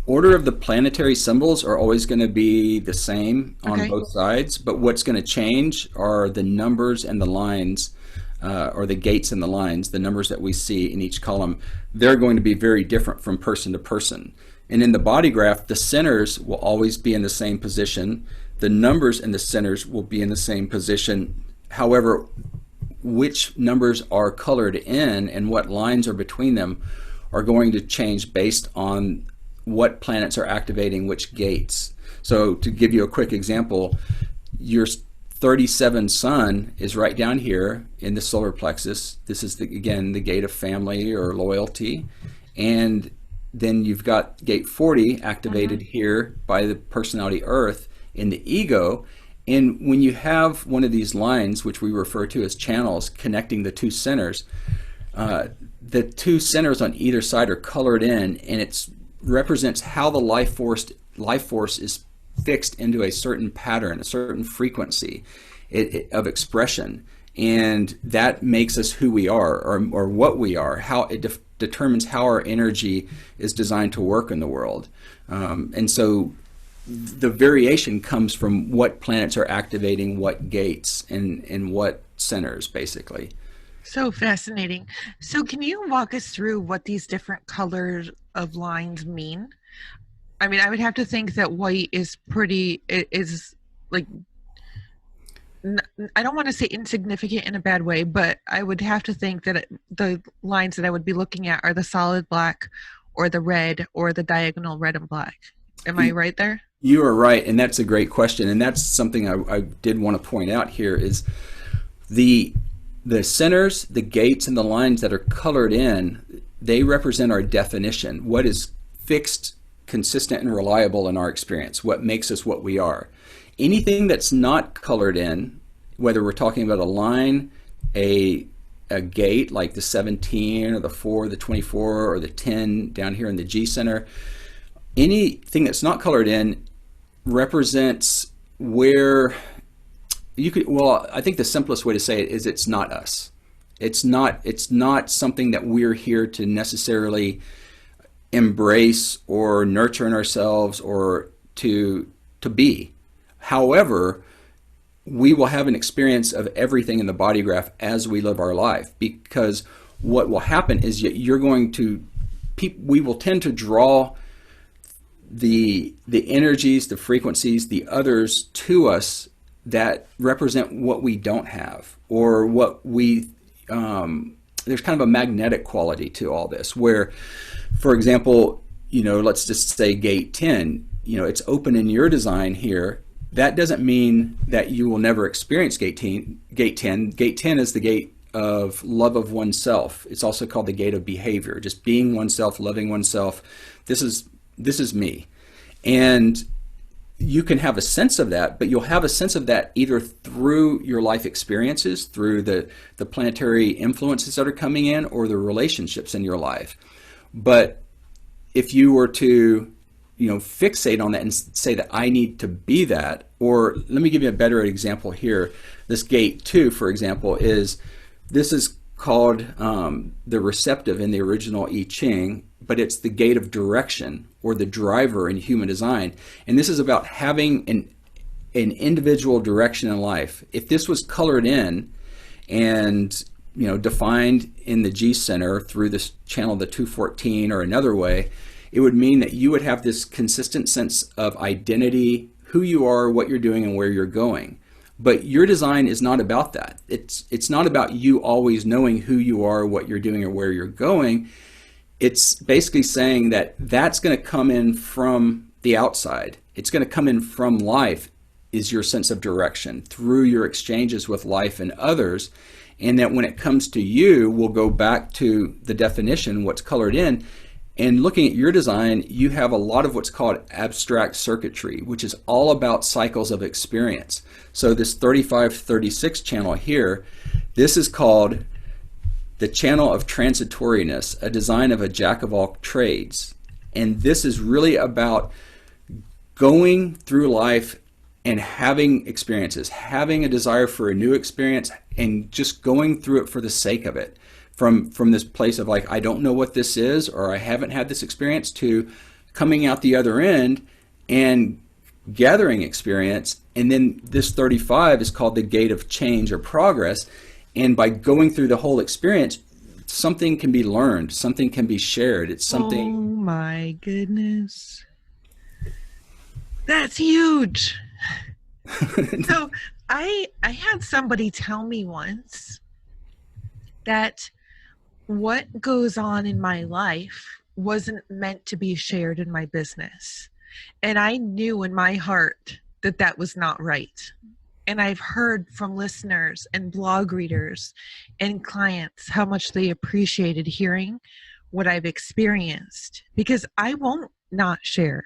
order of the planetary symbols are always going to be the same on Okay. both sides, but what's going to change are the numbers and the lines, or the gates and the lines, the numbers that we see in each column. They're going to be very different from person to person. And in the body graph, the centers will always be in the same position. The numbers in the centers will be in the same position. However, which numbers are colored in and what lines are between them are going to change based on what planets are activating which gates. So to give you a quick example, your 37 sun is right down here in the solar plexus. This is, again, the gate of family or loyalty. And then you've got gate 40 Mm-hmm. activated here by the personality Earth in the ego. And when you have one of these lines, which we refer to as channels, connecting the two centers, the two centers on either side are colored in, and it represents how the life force is fixed into a certain pattern, a certain frequency of expression, and that makes us who we are, or what we are. How it determines how our energy is designed to work in the world, and so the variation comes from what planets are activating what gates and what centers, basically. So fascinating. So, can you walk us through what these different colors of lines mean? I mean, I would have to think that white is is like, I don't want to say insignificant in a bad way, but I would have to think that the lines that I would be looking at are the solid black or the red or the diagonal red and black. Am I right there? You are right, and that's a great question, and that's something I did want to point out here is the the centers, the gates, and the lines that are colored in. They represent our definition, what is fixed, consistent, and reliable in our experience, what makes us what we are. Anything that's not colored in, whether we're talking about a line, a gate like the 17 or the 4, the 24, or the 10 down here in the G center, anything that's not colored in represents where you could, well, I think the simplest way to say it is it's not us. It's not something that we're here to necessarily embrace or nurture in ourselves or to be. However, we will have an experience of everything in the body graph as we live our life, because what will happen is you're going to, we will tend to draw the energies, the frequencies, the others to us that represent what we don't have, or what we there's kind of a magnetic quality to all this, where, for example, let's just say gate 10, it's open in your design here. That doesn't mean that you will never experience gate 10. Gate 10. Gate 10 is the gate of love of oneself. It's also called the gate of behavior, just being oneself, loving oneself. This is me. And you can have a sense of that, but you'll have a sense of that either through your life experiences, through the planetary influences that are coming in, or the relationships in your life. But if you were to fixate on that and say that I need to be that, or let me give you a better example here. This gate 2, for example, this is called the receptive in the original I Ching, but it's the gate of direction, or the driver in human design. And this is about having an individual direction in life. If this was colored in and defined in the G center through this channel, the 214, or another way, it would mean that you would have this consistent sense of identity, who you are, what you're doing, and where you're going. But your design is not about that. It's not about you always knowing who you are, what you're doing, or where you're going. It's basically saying that that's going to come in from the outside. It's going to come in from life, is your sense of direction through your exchanges with life and others. And that when it comes to you, we'll go back to the definition, what's colored in. And looking at your design, you have a lot of what's called abstract circuitry, which is all about cycles of experience. So this 3536 channel here, this is called the channel of transitoriness, a design of a jack of all trades. And this is really about going through life and having experiences, having a desire for a new experience, and just going through it for the sake of it. From this place of like, I don't know what this is, or I haven't had this experience, to coming out the other end and gathering experience. And then this 35 is called the gate of change or progress. And by going through the whole experience, something can be learned, something can be shared. It's Oh something. my goodness. That's huge. So I had somebody tell me once that what goes on in my life wasn't meant to be shared in my business. And I knew in my heart that that was not right. And I've heard from listeners and blog readers and clients how much they appreciated hearing what I've experienced, because I won't not share,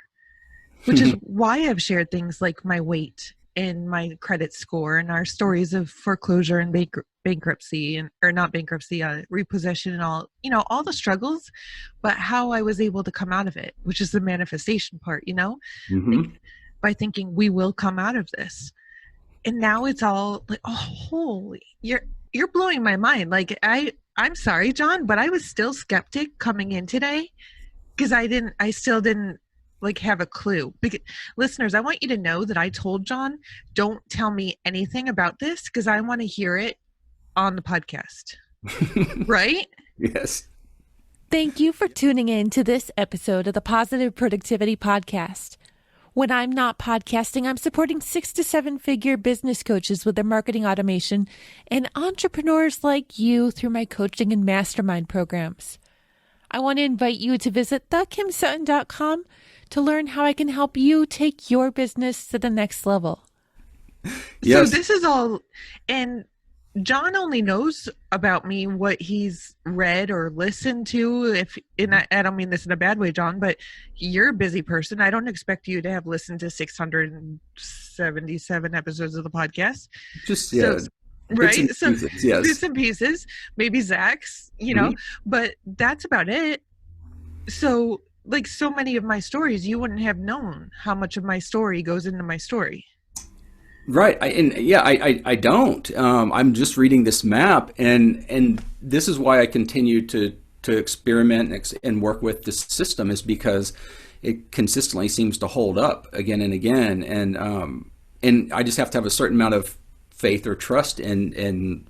which is why I've shared things like my weight and my credit score and our stories of foreclosure and bankruptcy, and or not bankruptcy, repossession, and all, all the struggles, but how I was able to come out of it, which is the manifestation part, like Hmm. by thinking we will come out of this. And now it's all like, oh, holy, you're blowing my mind. Like I'm sorry, John, but I was still skeptic coming in today because I still didn't like have a clue. Because, listeners, I want you to know that I told John, don't tell me anything about this because I want to hear it on the podcast. Right? Yes. Thank you for tuning in to this episode of the Positive Productivity Podcast. When I'm not podcasting, I'm supporting 6 to 7 figure business coaches with their marketing automation and entrepreneurs like you through my coaching and mastermind programs. I want to invite you to visit thekimsutton.com to learn how I can help you take your business to the next level. So Yes. this is all, and John only knows about me what he's read or listened to. If, and I don't mean this in a bad way, John, but you're a busy person. I don't expect you to have listened to 677 episodes of the podcast. Just, So, yeah, bits right. and So pieces. Yes. bits and pieces, maybe Zach's, Mhm. but that's about it. So, like so many of my stories, you wouldn't have known how much of my story goes into my story. Right. I don't. I'm just reading this map, and this is why I continue to experiment and work with this system, is because it consistently seems to hold up again and again, and I just have to have a certain amount of faith or trust in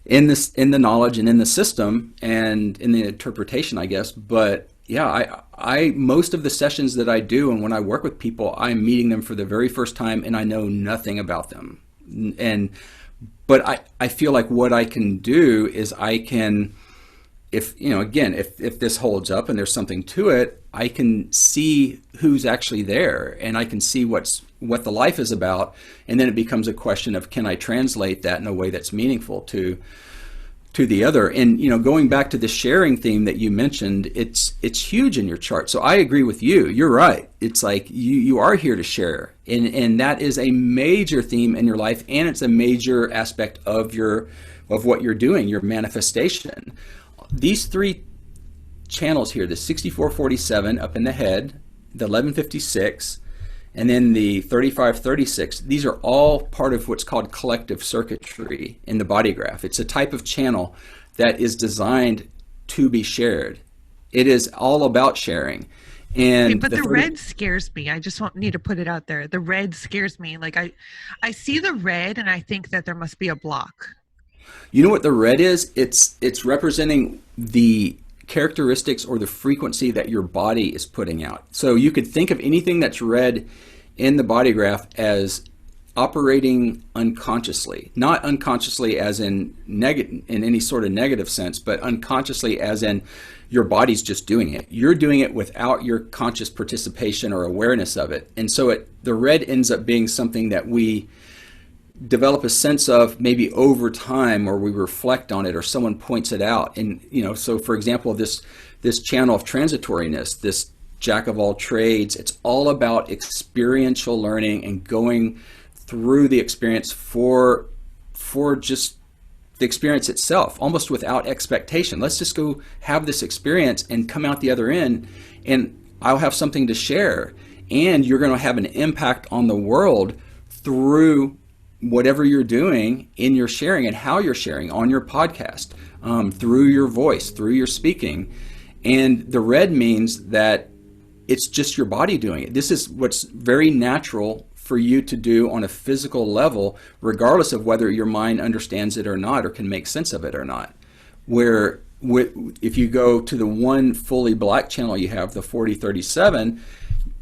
this, in the knowledge and in the system and in the interpretation, I guess. But yeah, I most of the sessions that I do and when I work with people, I'm meeting them for the very first time and I know nothing about them. And but I feel like what I can do is I can, if again, if this holds up and there's something to it, I can see who's actually there and I can see what the life is about, and then it becomes a question of, can I translate that in a way that's meaningful to the other. And going back to the sharing theme that you mentioned, it's huge in your chart. So I agree with you. You're right. It's like you are here to share, and that is a major theme in your life, and it's a major aspect of what you're doing, your manifestation. These three channels here, the 6447 up in the head, the 1156, and then the 3536, these are all part of what's called collective circuitry in the body graph. It's a type of channel that is designed to be shared. It is all about sharing. Okay, And but the red scares me. I just need to put it out there. The red scares me. Like I see the red and I think that there must be a block. you know what the red is? It's representing the characteristics or the frequency that your body is putting out. So you could think of anything that's red in the body graph as operating unconsciously, not unconsciously as in negative, in any sort of negative sense, but unconsciously as in your body's just doing it. You're doing it without your conscious participation or awareness of it. And so the red ends up being something that we develop a sense of maybe over time, or we reflect on it, or someone points it out. And so for example, this channel of transitoriness, this jack of all trades, it's all about experiential learning and going through the experience for just the experience itself, almost without expectation. Let's just go have this experience and come out the other end, and I'll have something to share, and you're going to have an impact on the world through whatever you're doing in your sharing and how you're sharing on your podcast, through your voice, through your speaking. And the red means that it's just your body doing it. This is what's very natural for you to do on a physical level, regardless of whether your mind understands it or not, or can make sense of it or not. Where if you go to the one fully black channel you have, the 4037,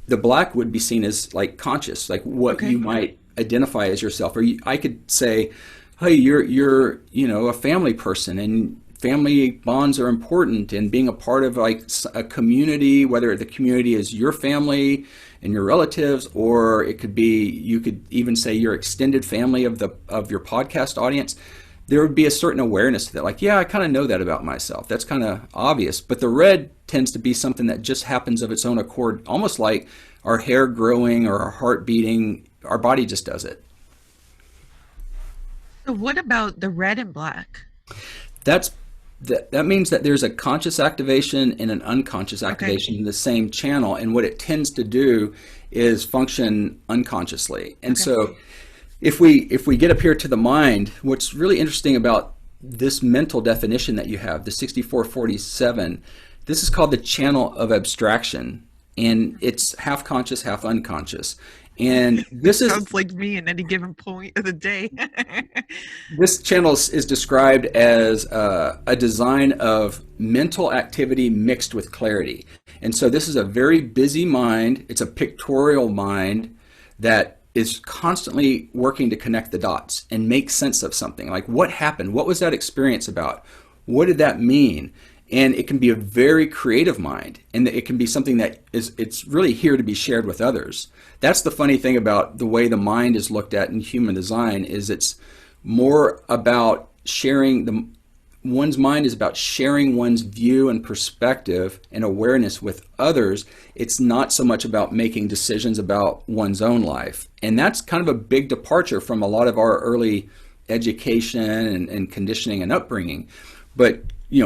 the black would be seen as like conscious, like what you might identify as yourself. Or I could say, hey, you're a family person, and family bonds are important, and being a part of like a community, whether the community is your family and your relatives, or it could be, you could even say your extended family of your podcast audience. There would be a certain awareness to that, like, yeah, I kind of know that about myself. That's kind of obvious. But the red tends to be something that just happens of its own accord, almost like our hair growing or our heart beating. Our body just does it. So what about the red and black? That means that there's a conscious activation and an unconscious activation in the same channel, and what it tends to do is function unconsciously. And so if we get up here to the mind, what's really interesting about this mental definition that you have, the 6447, this is called the channel of abstraction, and it's half conscious, half unconscious. And this sounds like me in any given point of the day. This channel is described as a design of mental activity mixed with clarity. And so this is a very busy mind. It's a pictorial mind that is constantly working to connect the dots and make sense of something. Like, what happened? What was that experience about? What did that mean? And it can be a very creative mind, and it can be something that it's really here to be shared with others. That's the funny thing about the way the mind is looked at in human design, is it's more about sharing. One's mind is about sharing one's view and perspective and awareness with others. It's not so much about making decisions about one's own life. And that's kind of a big departure from a lot of our early education and conditioning and upbringing. But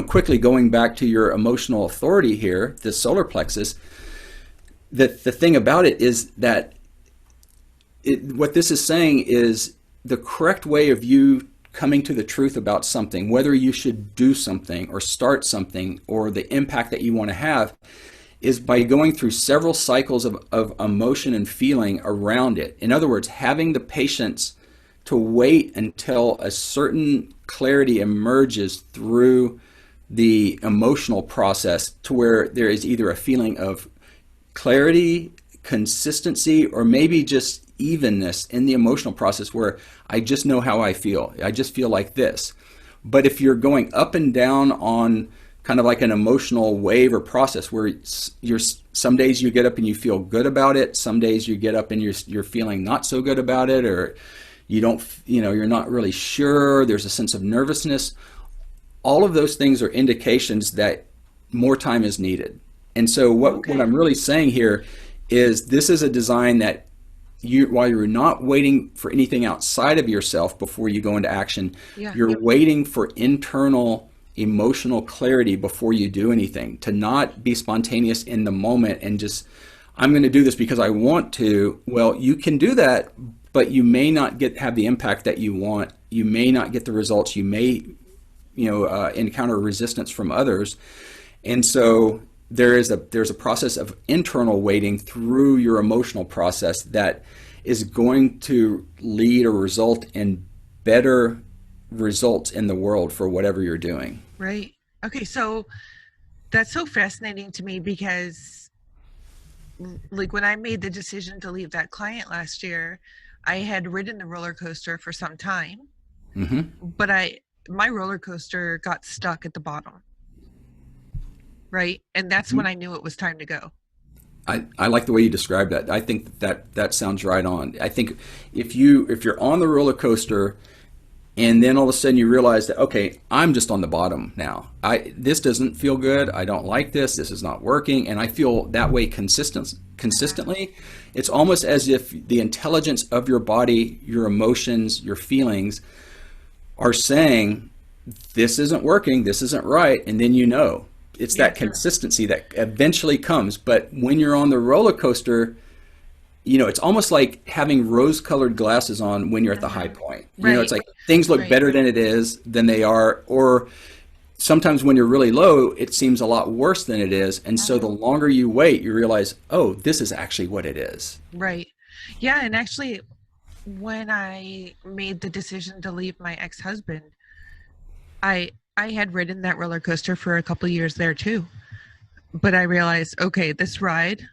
quickly going back to your emotional authority here, the solar plexus, the thing about it is that what this is saying is the correct way of you coming to the truth about something, whether you should do something or start something or the impact that you want to have, is by going through several cycles of emotion and feeling around it. In other words, having the patience to wait until a certain clarity emerges through the emotional process, to where there is either a feeling of clarity, consistency, or maybe just evenness in the emotional process, where I just know how I feel. I just feel like this. But if you're going up and down on kind of like an emotional wave or process, where some days you get up and you feel good about it, some days you get up and you're feeling not so good about it, or you're not really sure, there's a sense of nervousness. All of those things are indications that more time is needed. And so what I'm really saying here is, this is a design that while you're not waiting for anything outside of yourself before you go into action, you're waiting for internal emotional clarity before you do anything, to not be spontaneous in the moment and just, I'm going to do this because I want to. Well, you can do that, but you may not have the impact that you want. You may not get the results. You may encounter resistance from others. And so there's a process of internal waiting through your emotional process that is going to lead or result in better results in the world for whatever you're doing. Right. Okay. So that's so fascinating to me, because like when I made the decision to leave that client last year, I had ridden the roller coaster for some time, but my roller coaster got stuck at the bottom. Right. And that's when I knew it was time to go. I like the way you described that. I think that sounds right on. I think if you're on the roller coaster and then all of a sudden you realize that, okay, I'm just on the bottom now. This doesn't feel good. I don't like this. This is not working. And I feel that way consistently. It's almost as if the intelligence of your body, your emotions, your feelings are saying, this isn't working. This isn't right. And then it's that consistency that eventually comes. But when you're on the roller coaster, it's almost like having rose-colored glasses on when you're at the high point. It's like things look better than they are. Or sometimes when you're really low, it seems a lot worse than it is. And so the longer you wait, you realize, oh, this is actually what it is. Right. Yeah. And actually, when I made the decision to leave my ex-husband, I had ridden that roller coaster for a couple of years there too. But I realized, okay, this ride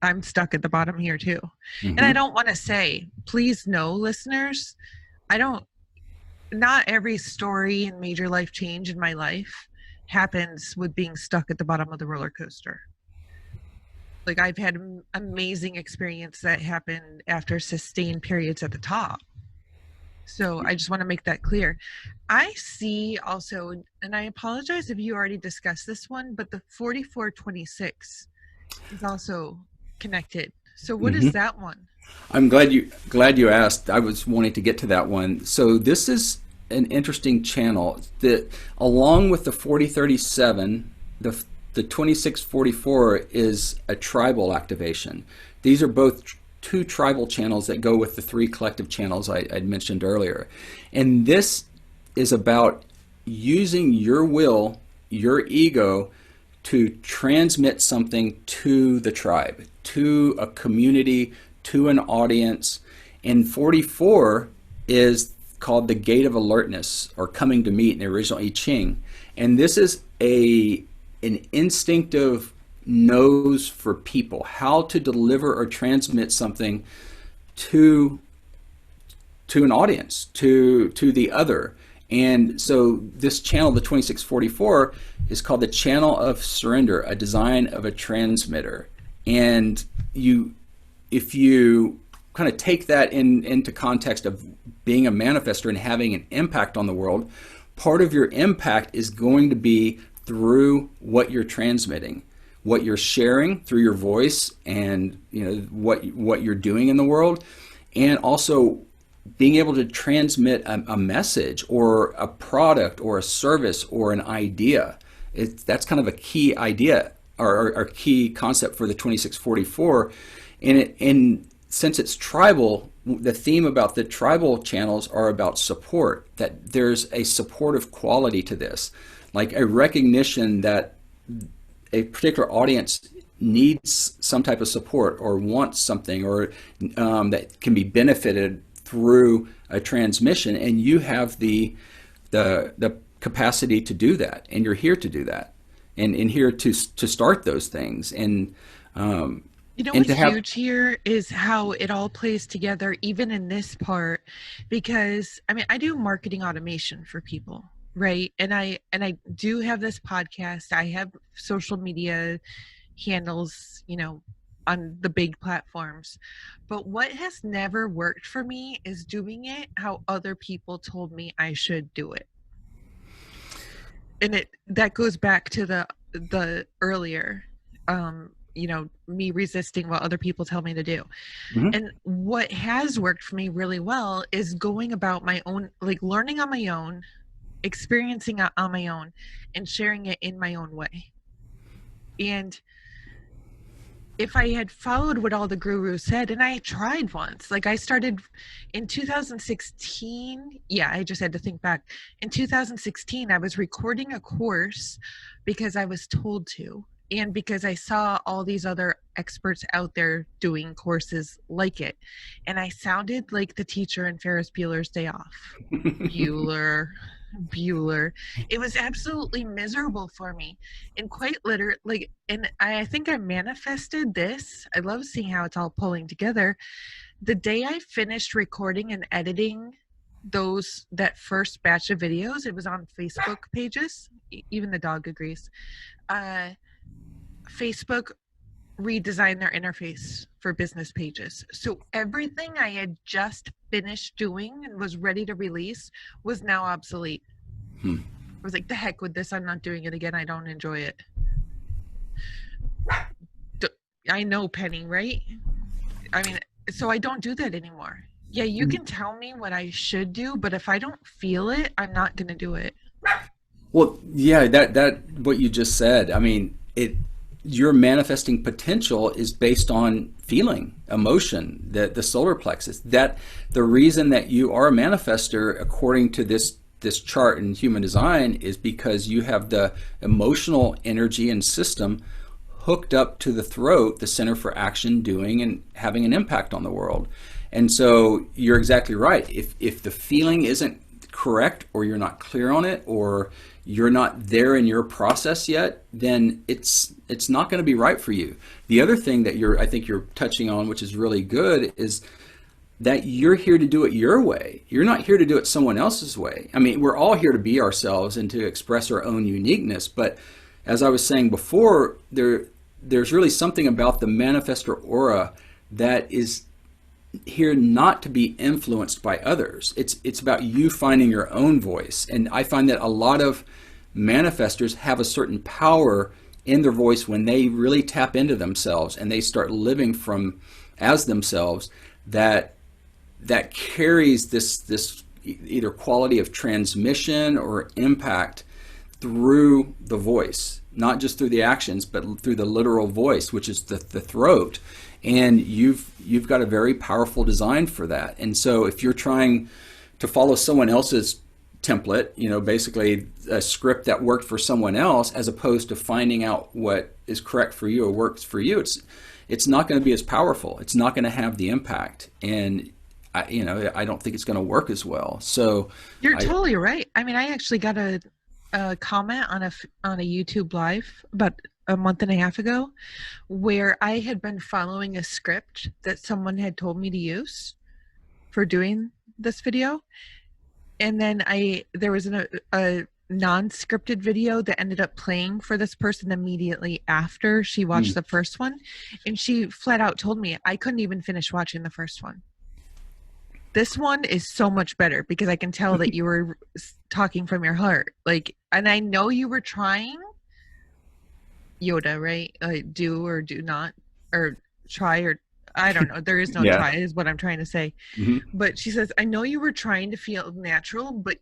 I'm stuck at the bottom here too. And I don't want to say, please no, listeners, not every story and major life change in my life happens with being stuck at the bottom of the roller coaster. Like I've had amazing experience that happened after sustained periods at the top. So I just want to make that clear. I see also, and I apologize if you already discussed this one, but the 4426 is also connected. So what is that one? I'm glad you asked. I was wanting to get to that one. So this is an interesting channel that, along with the 4037, the 2644 is a tribal activation. These are both two tribal channels that go with the three collective channels I'd mentioned earlier. And this is about using your will, your ego, to transmit something to the tribe, to a community, to an audience. And 44 is called the gate of alertness, or coming to meet in the original I Ching. And this is an instinctive knows for people how to deliver or transmit something to an audience, to the other. And so this channel, the 2644, is called the channel of surrender, a design of a transmitter. And if you kind of take that into context of being a manifestor and having an impact on the world, part of your impact is going to be through what you're transmitting, what you're sharing through your voice, and what you're doing in the world, and also being able to transmit a message or a product or a service or an idea. That's kind of a key idea or key concept for the 2644. And since it's tribal, the theme about the tribal channels are about support, that there's a supportive quality to this, like a recognition that a particular audience needs some type of support or wants something, or that can be benefited through a transmission, and you have the capacity to do that, and you're here to do that, and here to start those things. And What's huge here is how it all plays together, even in this part, because I do marketing automation for people, right? And I do have this podcast. I have social media handles, on the big platforms. But what has never worked for me is doing it how other people told me I should do it. And that goes back to the earlier, me resisting what other people tell me to do. Mm-hmm. And what has worked for me really well is going about my own, like learning on my own, experiencing it on my own, and sharing it in my own way. And if I had followed what all the gurus said, and I tried once, like I started in 2016. Yeah, I just had to think back. In 2016, I was recording a course because I was told to, and because I saw all these other experts out there doing courses like it. And I sounded like the teacher in Ferris Bueller's Day Off. Bueller. It was absolutely miserable for me, and quite literally, and I think I manifested this. I love seeing how it's all pulling together. The day I finished recording and editing that first batch of videos, it was on Facebook pages. Even the dog agrees. Facebook redesigned their interface for business pages. So everything I had just finished doing and was ready to release was now obsolete. I was like, the heck with this. I'm not doing it again. I don't enjoy it. I know, Penny, right? So I don't do that anymore. Yeah, you can tell me what I should do, but if I don't feel it, I'm not going to do it. Well, yeah, that what you just said. Your manifesting potential is based on feeling, emotion, the solar plexus. That the reason that you are a manifester, according to this chart in human design, is because you have the emotional energy and system hooked up to the throat, the center for action, doing, and having an impact on the world. And so you're exactly right. If the feeling isn't correct, or you're not clear on it, or you're not there in your process yet, then it's not going to be right for you. The other thing that I think you're touching on, which is really good, is that you're here to do it your way. You're not here to do it someone else's way. I mean, we're all here to be ourselves and to express our own uniqueness. But as I was saying before, there's really something about the manifestor aura that is here not to be influenced by others. It's about you finding your own voice. And I find that a lot of manifestors have a certain power in their voice when they really tap into themselves and they start living from as themselves, that carries this either quality of transmission or impact through the voice, not just through the actions, but through the literal voice, which is the throat. And you've got a very powerful design for that. And so if you're trying to follow someone else's template, basically a script that worked for someone else, as opposed to finding out what is correct for you or works for you, it's not going to be as powerful. It's not going to have the impact. And I don't think it's going to work as well. So you're totally right. I mean, I actually got a comment on a YouTube live about a month and a half ago, where I had been following a script that someone had told me to use for doing this video, and then there was a non-scripted video that ended up playing for this person immediately after she watched the first one, and she flat out told me I couldn't even finish watching the first one. This one is so much better because I can tell that you were talking from your heart. And I know you were trying Yoda, right? Do or do not, or try, or I don't know. There is no try is what I'm trying to say. Mm-hmm. But she says, I know you were trying to feel natural, but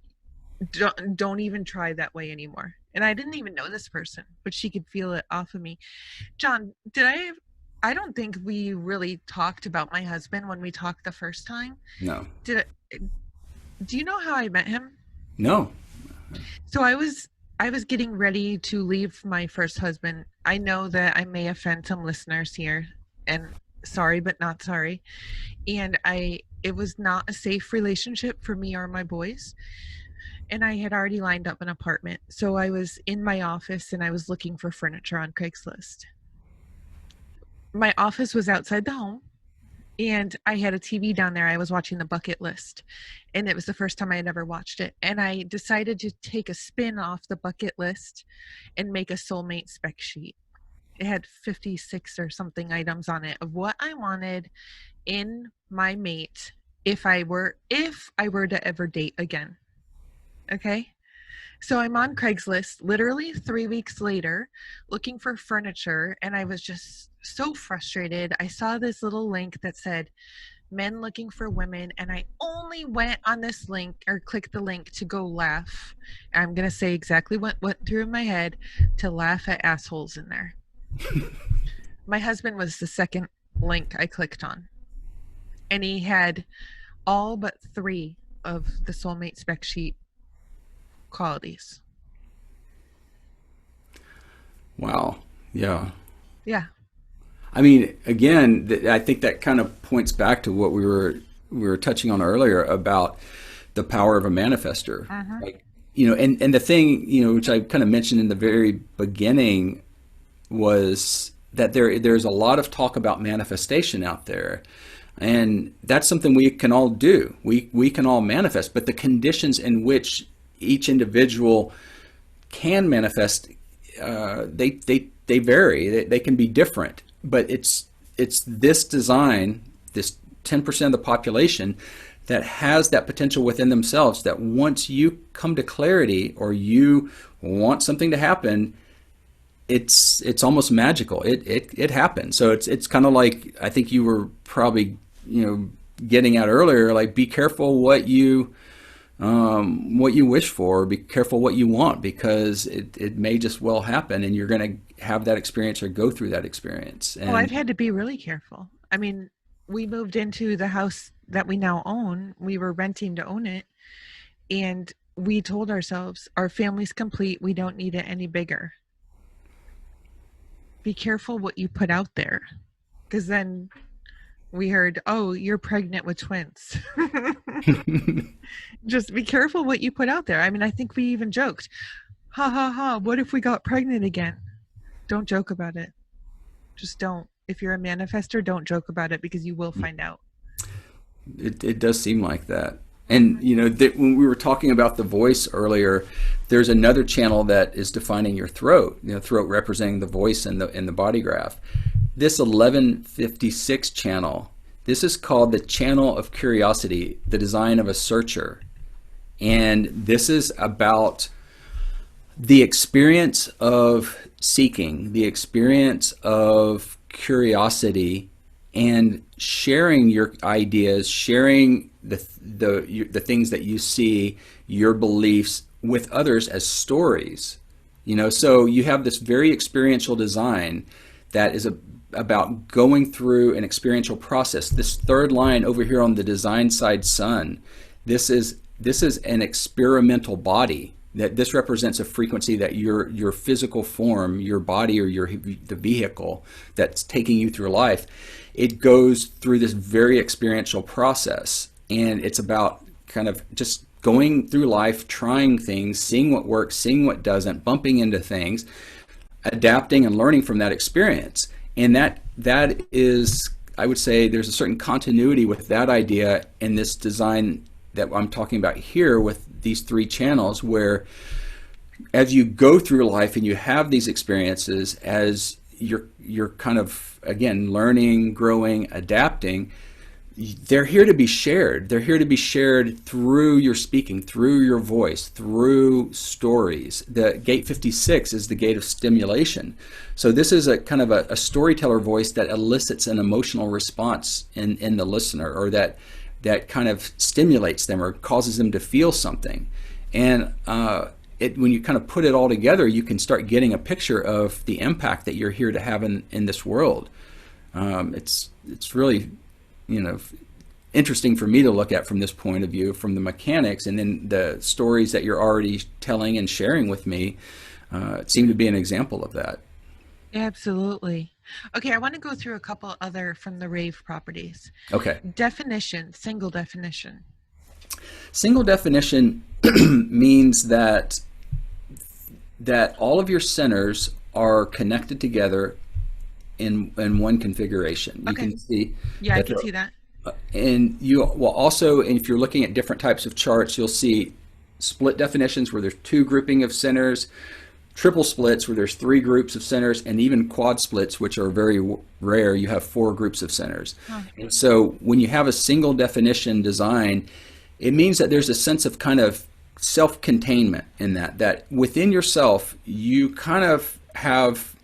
don't even try that way anymore. And I didn't even know this person, but she could feel it off of me. John, I don't think we really talked about my husband when we talked the first time. No. Do you know how I met him? No. So I was getting ready to leave my first husband. I know that I may offend some listeners here, and sorry, but not sorry. And it was not a safe relationship for me or my boys. And I had already lined up an apartment. So I was in my office and I was looking for furniture on Craigslist. My office was outside the home, and I had a TV down there. I was watching the Bucket List, and it was the first time I had ever watched it. And I decided to take a spin off the Bucket List and make a soulmate spec sheet. It had 56 or something items on it of what I wanted in my mate if I were to ever date again. Okay? So I'm on Craigslist literally 3 weeks later looking for furniture, and I was just so frustrated. I saw this little link that said men looking for women, and I only went on this link or clicked the link to go laugh. I'm going to say exactly what went through my head, to laugh at assholes in there. My husband was the second link I clicked on, and he had all but 3 of the soulmate spec sheet qualities. Wow. Yeah. Yeah. I mean, again, I think that kind of points back to what we were touching on earlier about the power of a manifestor. And the thing, which I kind of mentioned in the very beginning, was that there's a lot of talk about manifestation out there. And that's something we can all do. We can all manifest, but the conditions in which each individual can manifest, they vary. They can be different. But it's this design, this 10% of the population, that has that potential within themselves, that once you come to clarity or you want something to happen, it's almost magical. It happens. So it's kind of like, I think you were probably getting at earlier, like, be careful what you wish for, be careful what you want, because it may just well happen and you're going to have that experience or go through that experience. And I've had to be really careful. I mean, we moved into the house that we now own. We were renting to own it, and we told ourselves our family's complete. We don't need it any bigger. Be careful what you put out there, because then we heard, oh, you're pregnant with twins. Just be careful what you put out there. I mean, I think we even joked, ha ha ha, what if we got pregnant again? Don't joke about it. Just don't. If you're a manifestor, don't joke about it, because you will find out. It does seem like that. And when we were talking about the voice earlier, there's another channel that is defining your throat. Throat representing the voice in the body graph. This 1156 channel, this is called the channel of curiosity, the design of a searcher. And this is about the experience of seeking, the experience of curiosity, and sharing your ideas, sharing the things that you see, your beliefs with others as stories. So you have this very experiential design that is about going through an experiential process. This third line over here on the design side, sun, this is an experimental body. That this represents a frequency that your physical form, your body, or the vehicle that's taking you through life, it goes through this very experiential process. And it's about kind of just going through life, trying things, seeing what works, seeing what doesn't, bumping into things, adapting and learning from that experience. And that is, I would say, there's a certain continuity with that idea in this design that I'm talking about here with these three channels, where as you go through life and you have these experiences, as you're kind of, again, learning, growing, adapting, they're here to be shared. They're here to be shared through your speaking, through your voice, through stories. The gate 56 is the gate of stimulation. So this is a kind of a storyteller voice that elicits an emotional response in the listener, or that kind of stimulates them or causes them to feel something. And when you kind of put it all together, you can start getting a picture of the impact that you're here to have in this world. It's really, interesting for me to look at from this point of view, from the mechanics, and then the stories that you're already telling and sharing with me seem to be an example of that. Absolutely. Okay, I want to go through a couple other from the rave properties. Okay. Definition, single definition. Single definition means that all of your centers are connected together in one configuration. Okay. You can see. Yeah, I can see that. And you will also, if you're looking at different types of charts, you'll see split definitions where there's two grouping of centers, triple splits where there's three groups of centers, and even quad splits, which are very rare, you have four groups of centers. Oh. And so when you have a single definition design, it means that there's a sense of kind of self-containment in that within yourself, you kind of have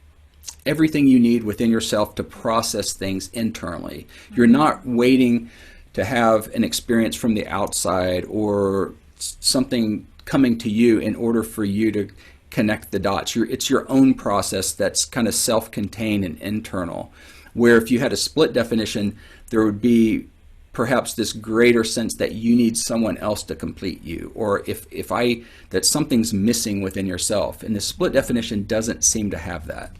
everything you need within yourself to process things internally. You're not waiting to have an experience from the outside or something coming to you in order for you to connect the dots. It's your own process that's kind of self-contained and internal. Where if you had a split definition, there would be perhaps this greater sense that you need someone else to complete you, or that something's missing within yourself. And the split definition doesn't seem to have that.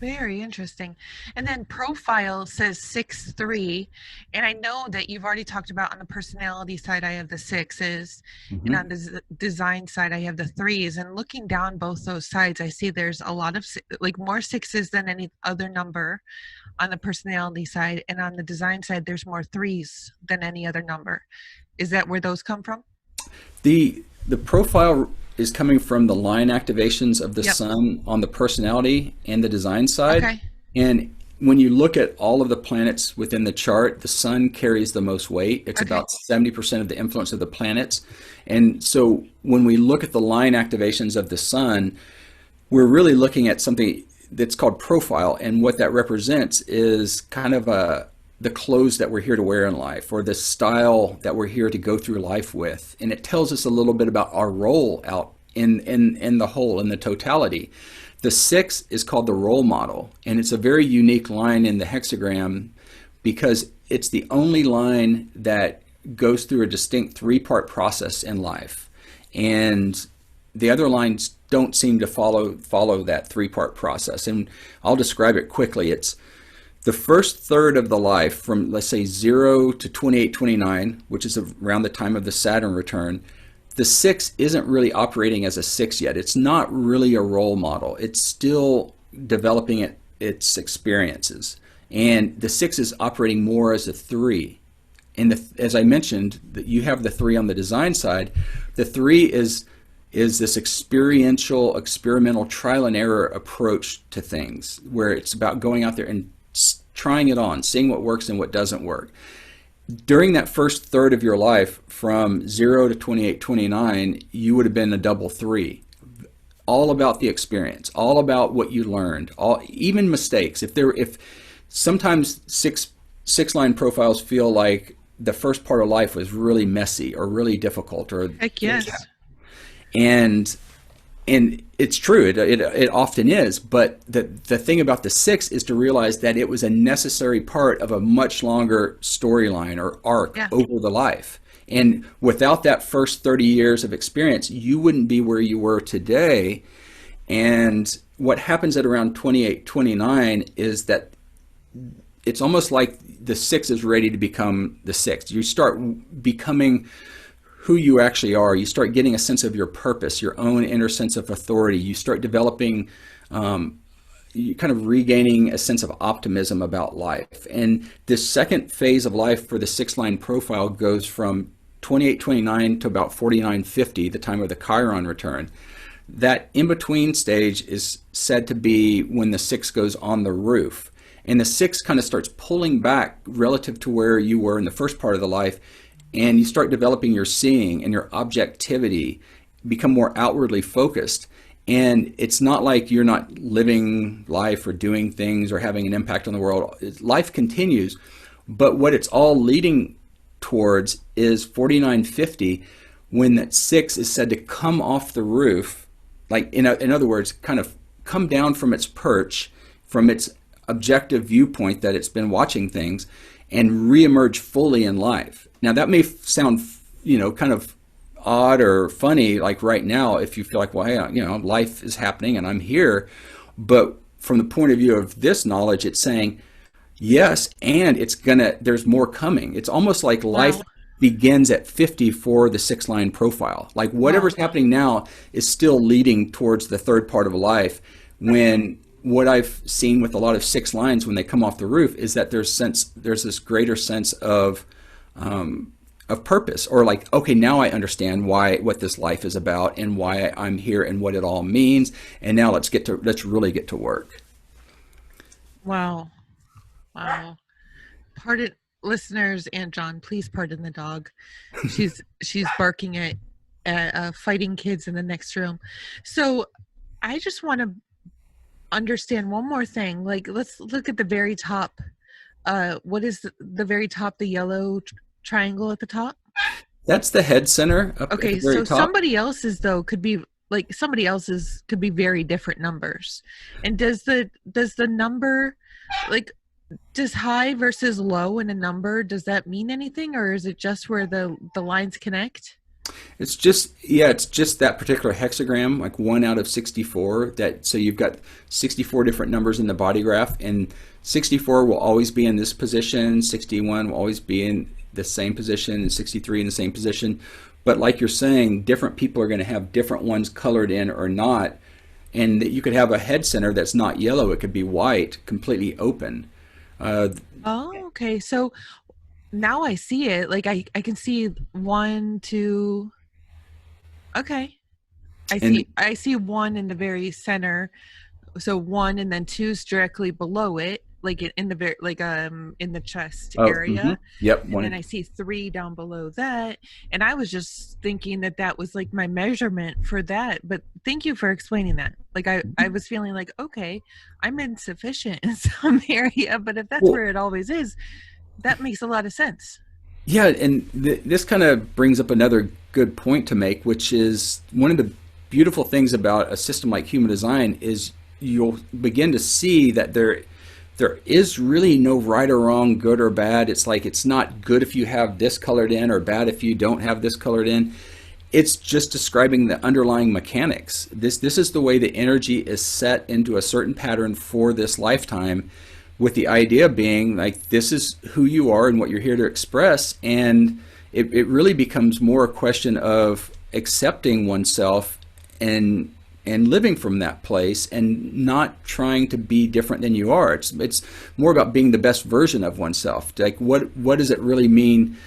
Very interesting. And then profile says 6-3, and I know that you've already talked about on the personality side I have the 6s, and on the design side I have the 3s. And looking down both those sides, I see there's a lot of more 6s than any other number on the personality side, and on the design side there's more 3s than any other number. Is that where those come from? The profile is coming from the line activations of the sun on the personality and the design side. Okay. And when you look at all of the planets within the chart, the sun carries the most weight. It's about 70% of the influence of the planets. And so when we look at the line activations of the sun, we're really looking at something that's called profile. And what that represents is kind of the clothes that we're here to wear in life, or the style that we're here to go through life with. And it tells us a little bit about our role out in the whole, in the totality. The 6 is called the role model, and it's a very unique line in the hexagram because it's the only line that goes through a distinct 3-part process in life. And the other lines don't seem to follow that 3-part process. And I'll describe it quickly. It's the first third of the life from, let's say, 0 to 28, 29, which is around the time of the Saturn return. The 6 isn't really operating as a 6 yet. It's not really a role model. It's still developing its experiences. And the 6 is operating more as a 3. And as I mentioned, you have the 3 on the design side. The 3 is this experiential, experimental, trial and error approach to things, where it's about going out there and trying it on, seeing what works and what doesn't work. During that first third of your life, from 0 to 28, 29, you would have been a double 3. All about the experience, all about what you learned, even mistakes. If sometimes six-line profiles feel like the first part of life was really messy or really difficult, or Heck yes. and it's true, it often is, but the thing about the 6 is to realize that it was a necessary part of a much longer storyline or arc over the life. And without that first 30 years of experience, you wouldn't be where you were today. And what happens at around 28, 29 is that it's almost like the 6 is ready to become the 6. You start becoming who you actually are. You start getting a sense of your purpose, your own inner sense of authority. You start developing, you kind of regaining a sense of optimism about life. And this second phase of life for the 6-line profile goes from 28, 29 to about 49, 50, the time of the Chiron return. That in-between stage is said to be when the 6 goes on the roof. And the 6 kind of starts pulling back relative to where you were in the first part of the life. And you start developing your seeing and your objectivity, become more outwardly focused. And it's not like you're not living life or doing things or having an impact on the world. Life continues. But what it's all leading towards is 4950, when that 6 is said to come off the roof, like in other words, kind of come down from its perch, from its objective viewpoint that it's been watching things, and reemerge fully in life. Now that may sound, kind of odd or funny, like right now, if you feel like, well, hey, life is happening and I'm here. But from the point of view of this knowledge, it's saying, yes, and there's more coming. It's almost like life begins at 50 for the 6-line profile. Like whatever's happening now is still leading towards the third part of life, when what I've seen with a lot of 6 lines when they come off the roof is that there's this greater sense of purpose, or like, okay, now I understand what this life is about and why I'm here and what it all means. And now let's really get to work. Wow. Pardon, listeners, and John, please pardon the dog. She's barking at fighting kids in the next room. So I just want to understand one more thing. Like, let's look at the very top. What is the very top, the yellow triangle at the top? That's the head center. Okay, so top. Somebody else's though could be very different numbers. And does the number, like, does high versus low in a number, does that mean anything, or is it just where the lines connect? It's just that particular hexagram, like 1 out of 64. So you've got 64 different numbers in the body graph, and 64 will always be in this position, 61 will always be in the same position, and 63 in the same position. But like you're saying, different people are going to have different ones colored in or not. And you could have a head center that's not yellow, it could be white, completely open. Okay. So now I see it. Like I can see 1, 2. Okay. I see 1 in the very center. So 1 and then 2's directly below it, like in the very, like in the chest area. Mm-hmm. Yep. And then I see 3 down below that. And I was just thinking that was like my measurement for that. But thank you for explaining that. Like I was feeling like, okay, I'm insufficient in some area, but if that's where it always is, that makes a lot of sense. Yeah, and this kind of brings up another good point to make, which is one of the beautiful things about a system like human design is you'll begin to see that there is really no right or wrong, good or bad. It's like, it's not good if you have this colored in or bad if you don't have this colored in. It's just describing the underlying mechanics. This is the way the energy is set into a certain pattern for this lifetime, with the idea being like, this is who you are and what you're here to express. And it really becomes more a question of accepting oneself and and living from that place and not trying to be different than you are. It's more about being the best version of oneself. Like what does it really mean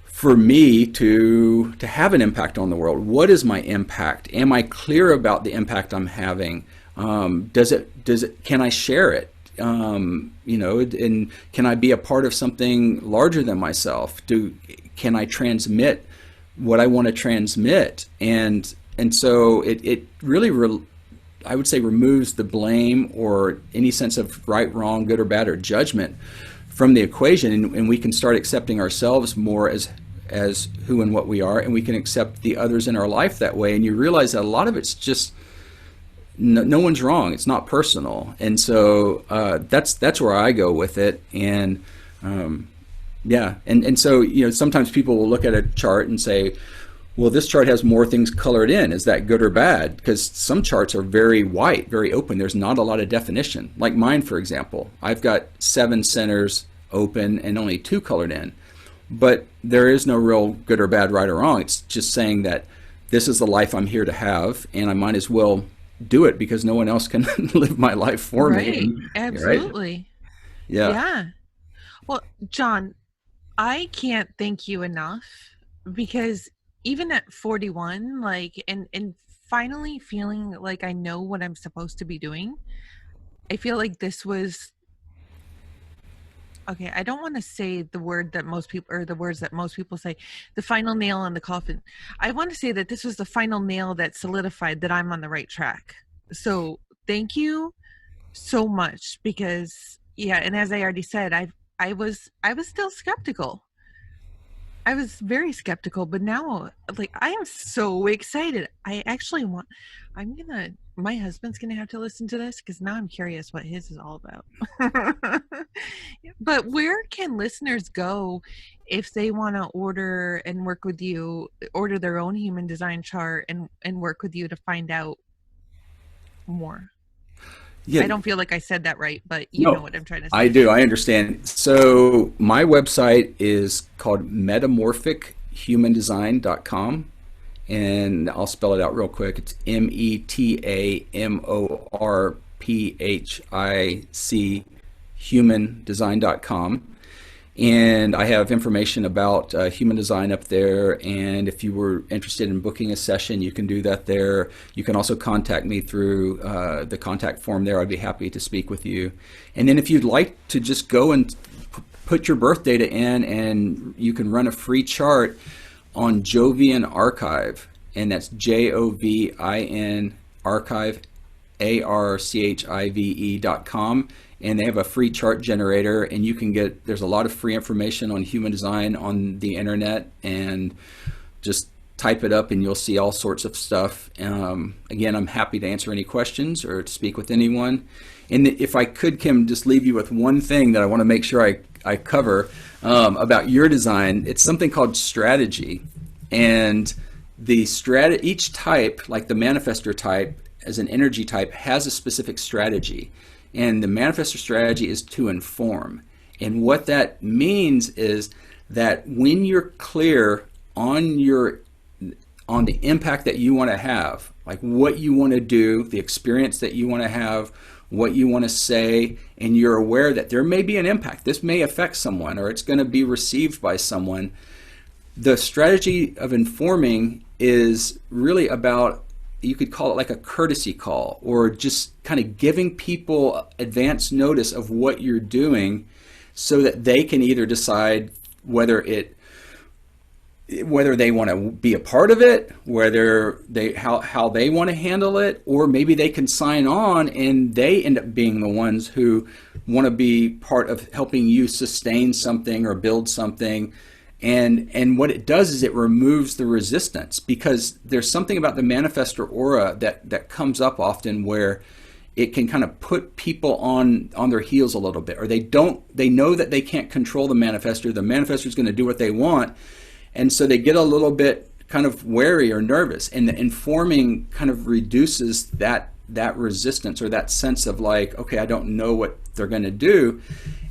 for me to have an impact on the world? What is my impact? Am I clear about the impact I'm having? Can I share it? And can I be a part of something larger than myself? Can I transmit what I want to transmit? And so it really, I would say, removes the blame or any sense of right, wrong, good or bad, or judgment from the equation, and we can start accepting ourselves more as who and what we are, and we can accept the others in our life that way. And you realize that a lot of it's just no one's wrong. It's not personal, and so that's where I go with it. And and so sometimes people will look at a chart and say, well, this chart has more things colored in. Is that good or bad? Because some charts are very white, very open. There's not a lot of definition. Like mine, for example, I've got 7 centers open and only 2 colored in. But there is no real good or bad, right or wrong. It's just saying that this is the life I'm here to have, and I might as well do it because no one else can live my life for me. Right, absolutely. Right? Yeah. Yeah. Well, John, I can't thank you enough, because even at 41, like, and finally feeling like I know what I'm supposed to be doing, I feel like this was, okay, I don't want to say the word that most people, or the words that most people say, the final nail in the coffin. I want to say that this was the final nail that solidified that I'm on the right track. So thank you so much, because and as I already said, I was still skeptical. I was very skeptical, but now, like, I am so excited. I actually my husband's gonna have to listen to this, because now I'm curious what his is all about. But where can listeners go if they want to order and work with you, order their own human design chart and work with you to find out more? Yeah. I don't feel like I said that right, but you know what I'm trying to say. I do. I understand. So my website is called metamorphichumandesign.com, and I'll spell it out real quick. It's METAMORPHIC humandesign.com. And I have information about human design up there, and if you were interested in booking a session, you can do that there. You can also contact me through the contact form there. I'd be happy to speak with you. And then if you'd like to just go and put your birth data in, and you can run a free chart on Jovian Archive, and that's JOVIN Archive, ARCHIVE.com. And they have a free chart generator, and you can there's a lot of free information on human design on the internet, and just type it up and you'll see all sorts of stuff. Again, I'm happy to answer any questions or to speak with anyone. And if I could, Kim, just leave you with one thing that I want to make sure I cover about your design. It's something called strategy. And each type, like the manifestor type as an energy type, has a specific strategy. And the manifestor strategy is to inform. And what that means is that when you're clear on the impact that you want to have, like what you want to do, the experience that you want to have, what you want to say, and you're aware that there may be an impact. This may affect someone, or it's going to be received by someone. The strategy of informing is really about, you could call it like a courtesy call, or just kind of giving people advance notice of what you're doing so that they can either decide whether they want to be a part of it, how they want to handle it, or maybe they can sign on and they end up being the ones who want to be part of helping you sustain something or build something. And what it does is it removes the resistance, because there's something about the manifestor aura that comes up often where it can kind of put people on their heels a little bit, or they know that they can't control the manifestor. The manifestor is going to do what they want. And so they get a little bit kind of wary or nervous, and the informing kind of reduces that resistance, or that sense of like, okay, I don't know what they're going to do.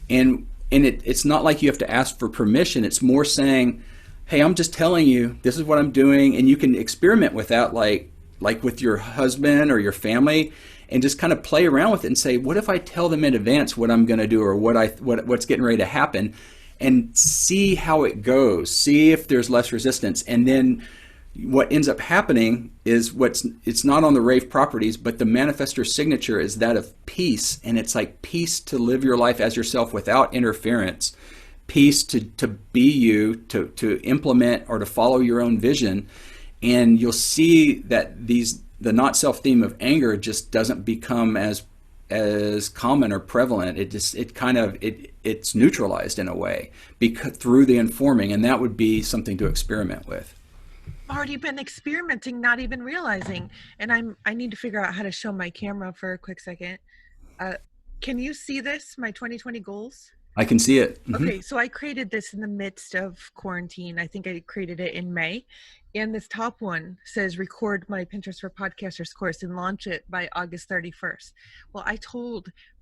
And it's not like you have to ask for permission. It's more saying, hey, I'm just telling you, this is what I'm doing. And you can experiment with that. Like, like with your husband or your family, and just kind of play around with it and say, what if I tell them in advance what I'm going to do or what's getting ready to happen, and see how it goes, see if there's less resistance. And then what ends up happening is it's not on the rave properties, but the manifestor signature is that of peace. And it's like peace to live your life as yourself without interference, peace to be you, to implement or to follow your own vision. And you'll see that the not self theme of anger just doesn't become as common or prevalent. It's neutralized in a way because through the informing, and that would be something to experiment with. Already been experimenting, not even realizing. And I need to figure out how to show my camera for a quick second. Can you see this, my 2020 goals? I can see it. Mm-hmm. Okay, so I created this in the midst of quarantine. I think I created it in May. And this top one says record my Pinterest for Podcasters course and launch it by August 31st. Well,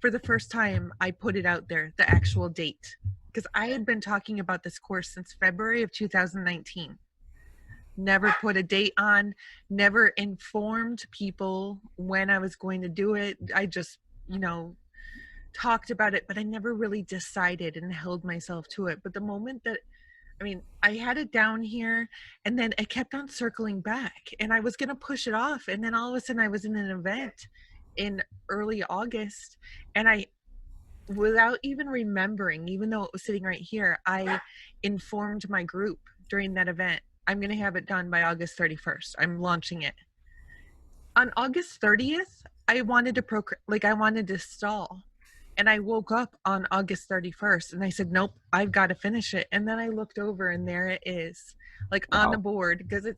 for the first time, I put it out there, the actual date, because I had been talking about this course since February of 2019. Never put a date on, never informed people when I was going to do it. I just, talked about it, but I never really decided and held myself to it. But the moment that, I had it down here, and then it kept on circling back, and I was going to push it off. And then all of a sudden I was in an event in early August, and without even remembering, even though it was sitting right here, I informed my group during that event, I'm going to have it done by August 31st. I'm launching it. On August 30th, I wanted to stall. And I woke up on August 31st and I said, nope, I've got to finish it. And then I looked over and there it is, Wow. on the board, because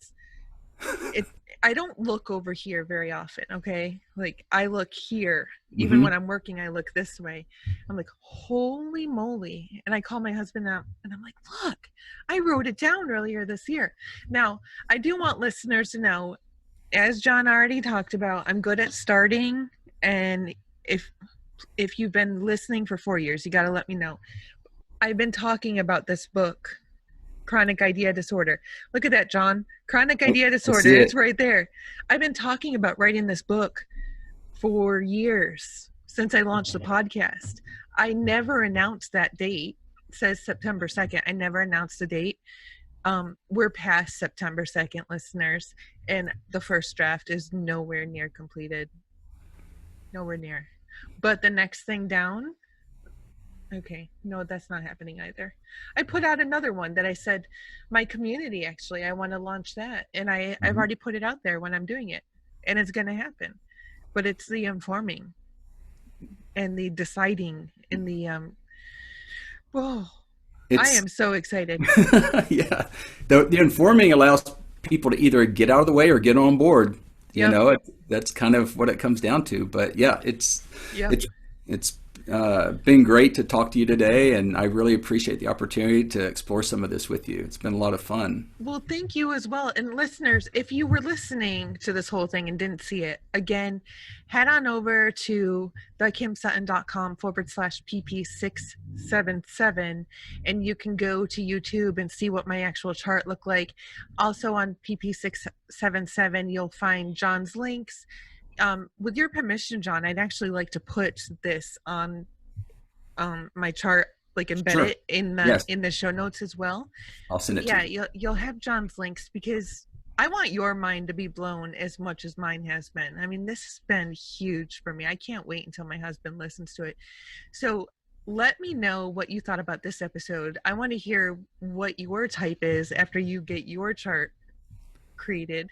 I don't look over here very often. Okay. I look here, even when I'm working, I look this way. I'm like, holy moly. And I call my husband up and I'm like, look, I wrote it down earlier this year. Now, I do want listeners to know, as John already talked about, I'm good at starting. And if you've been listening for 4 years, you got to let me know. I've been talking about this book, Chronic Idea Disorder. Look at that, John. Chronic Idea Disorder. It's right there. I've been talking about writing this book for years, since I launched the podcast. I never announced that date. It says September 2nd. I never announced the date. We're past September 2nd, listeners, and the first draft is nowhere near completed. Nowhere near. But the next thing down, okay, no, that's not happening either. I put out another one that I said, my community, actually, I want to launch that. And I've already put it out there when I'm doing it. And it's going to happen. But it's the informing and the deciding and the, I am so excited. Yeah. The informing allows people to either get out of the way or get on board. That's kind of what it comes down to. But yeah, it's been great to talk to you today, and I really appreciate the opportunity to explore some of this with you. It's been a lot of fun. Well, thank you as well. And listeners, if you were listening to this whole thing and didn't see it, again, head on over to thekimsutton.com/pp677, and you can go to YouTube and see what my actual chart looked like. Also on pp677, you'll find John's links. With your permission, John, I'd actually like to put this on my chart, embed it in the show notes as well. I'll send it to you. Yeah, you'll have John's links, because I want your mind to be blown as much as mine has been. This has been huge for me. I can't wait until my husband listens to it. So let me know what you thought about this episode. I want to hear what your type is after you get your chart created.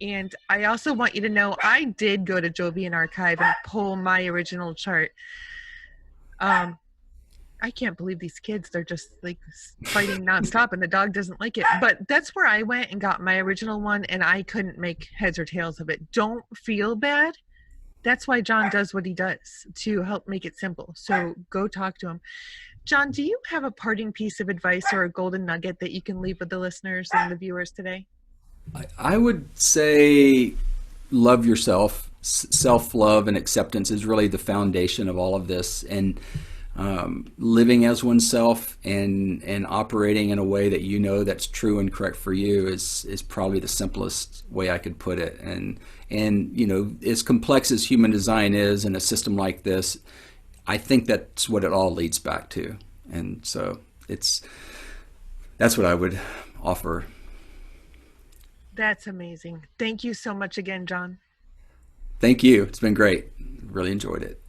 And I also want you to know I did go to Jovian Archive and pull my original chart. I can't believe these kids. They're just fighting nonstop and the dog doesn't like it. But that's where I went and got my original one, and I couldn't make heads or tails of it. Don't feel bad. That's why John does what he does, to help make it simple. So go talk to him. John, do you have a parting piece of advice or a golden nugget that you can leave with the listeners and the viewers today? I would say love yourself. Self-love and acceptance is really the foundation of all of this. And living as oneself and operating in a way that you know that's true and correct for you is probably the simplest way I could put it. And you know, as complex as human design is in a system like this, I think that's what it all leads back to. And so that's what I would offer. That's amazing. Thank you so much again, John. Thank you. It's been great. Really enjoyed it.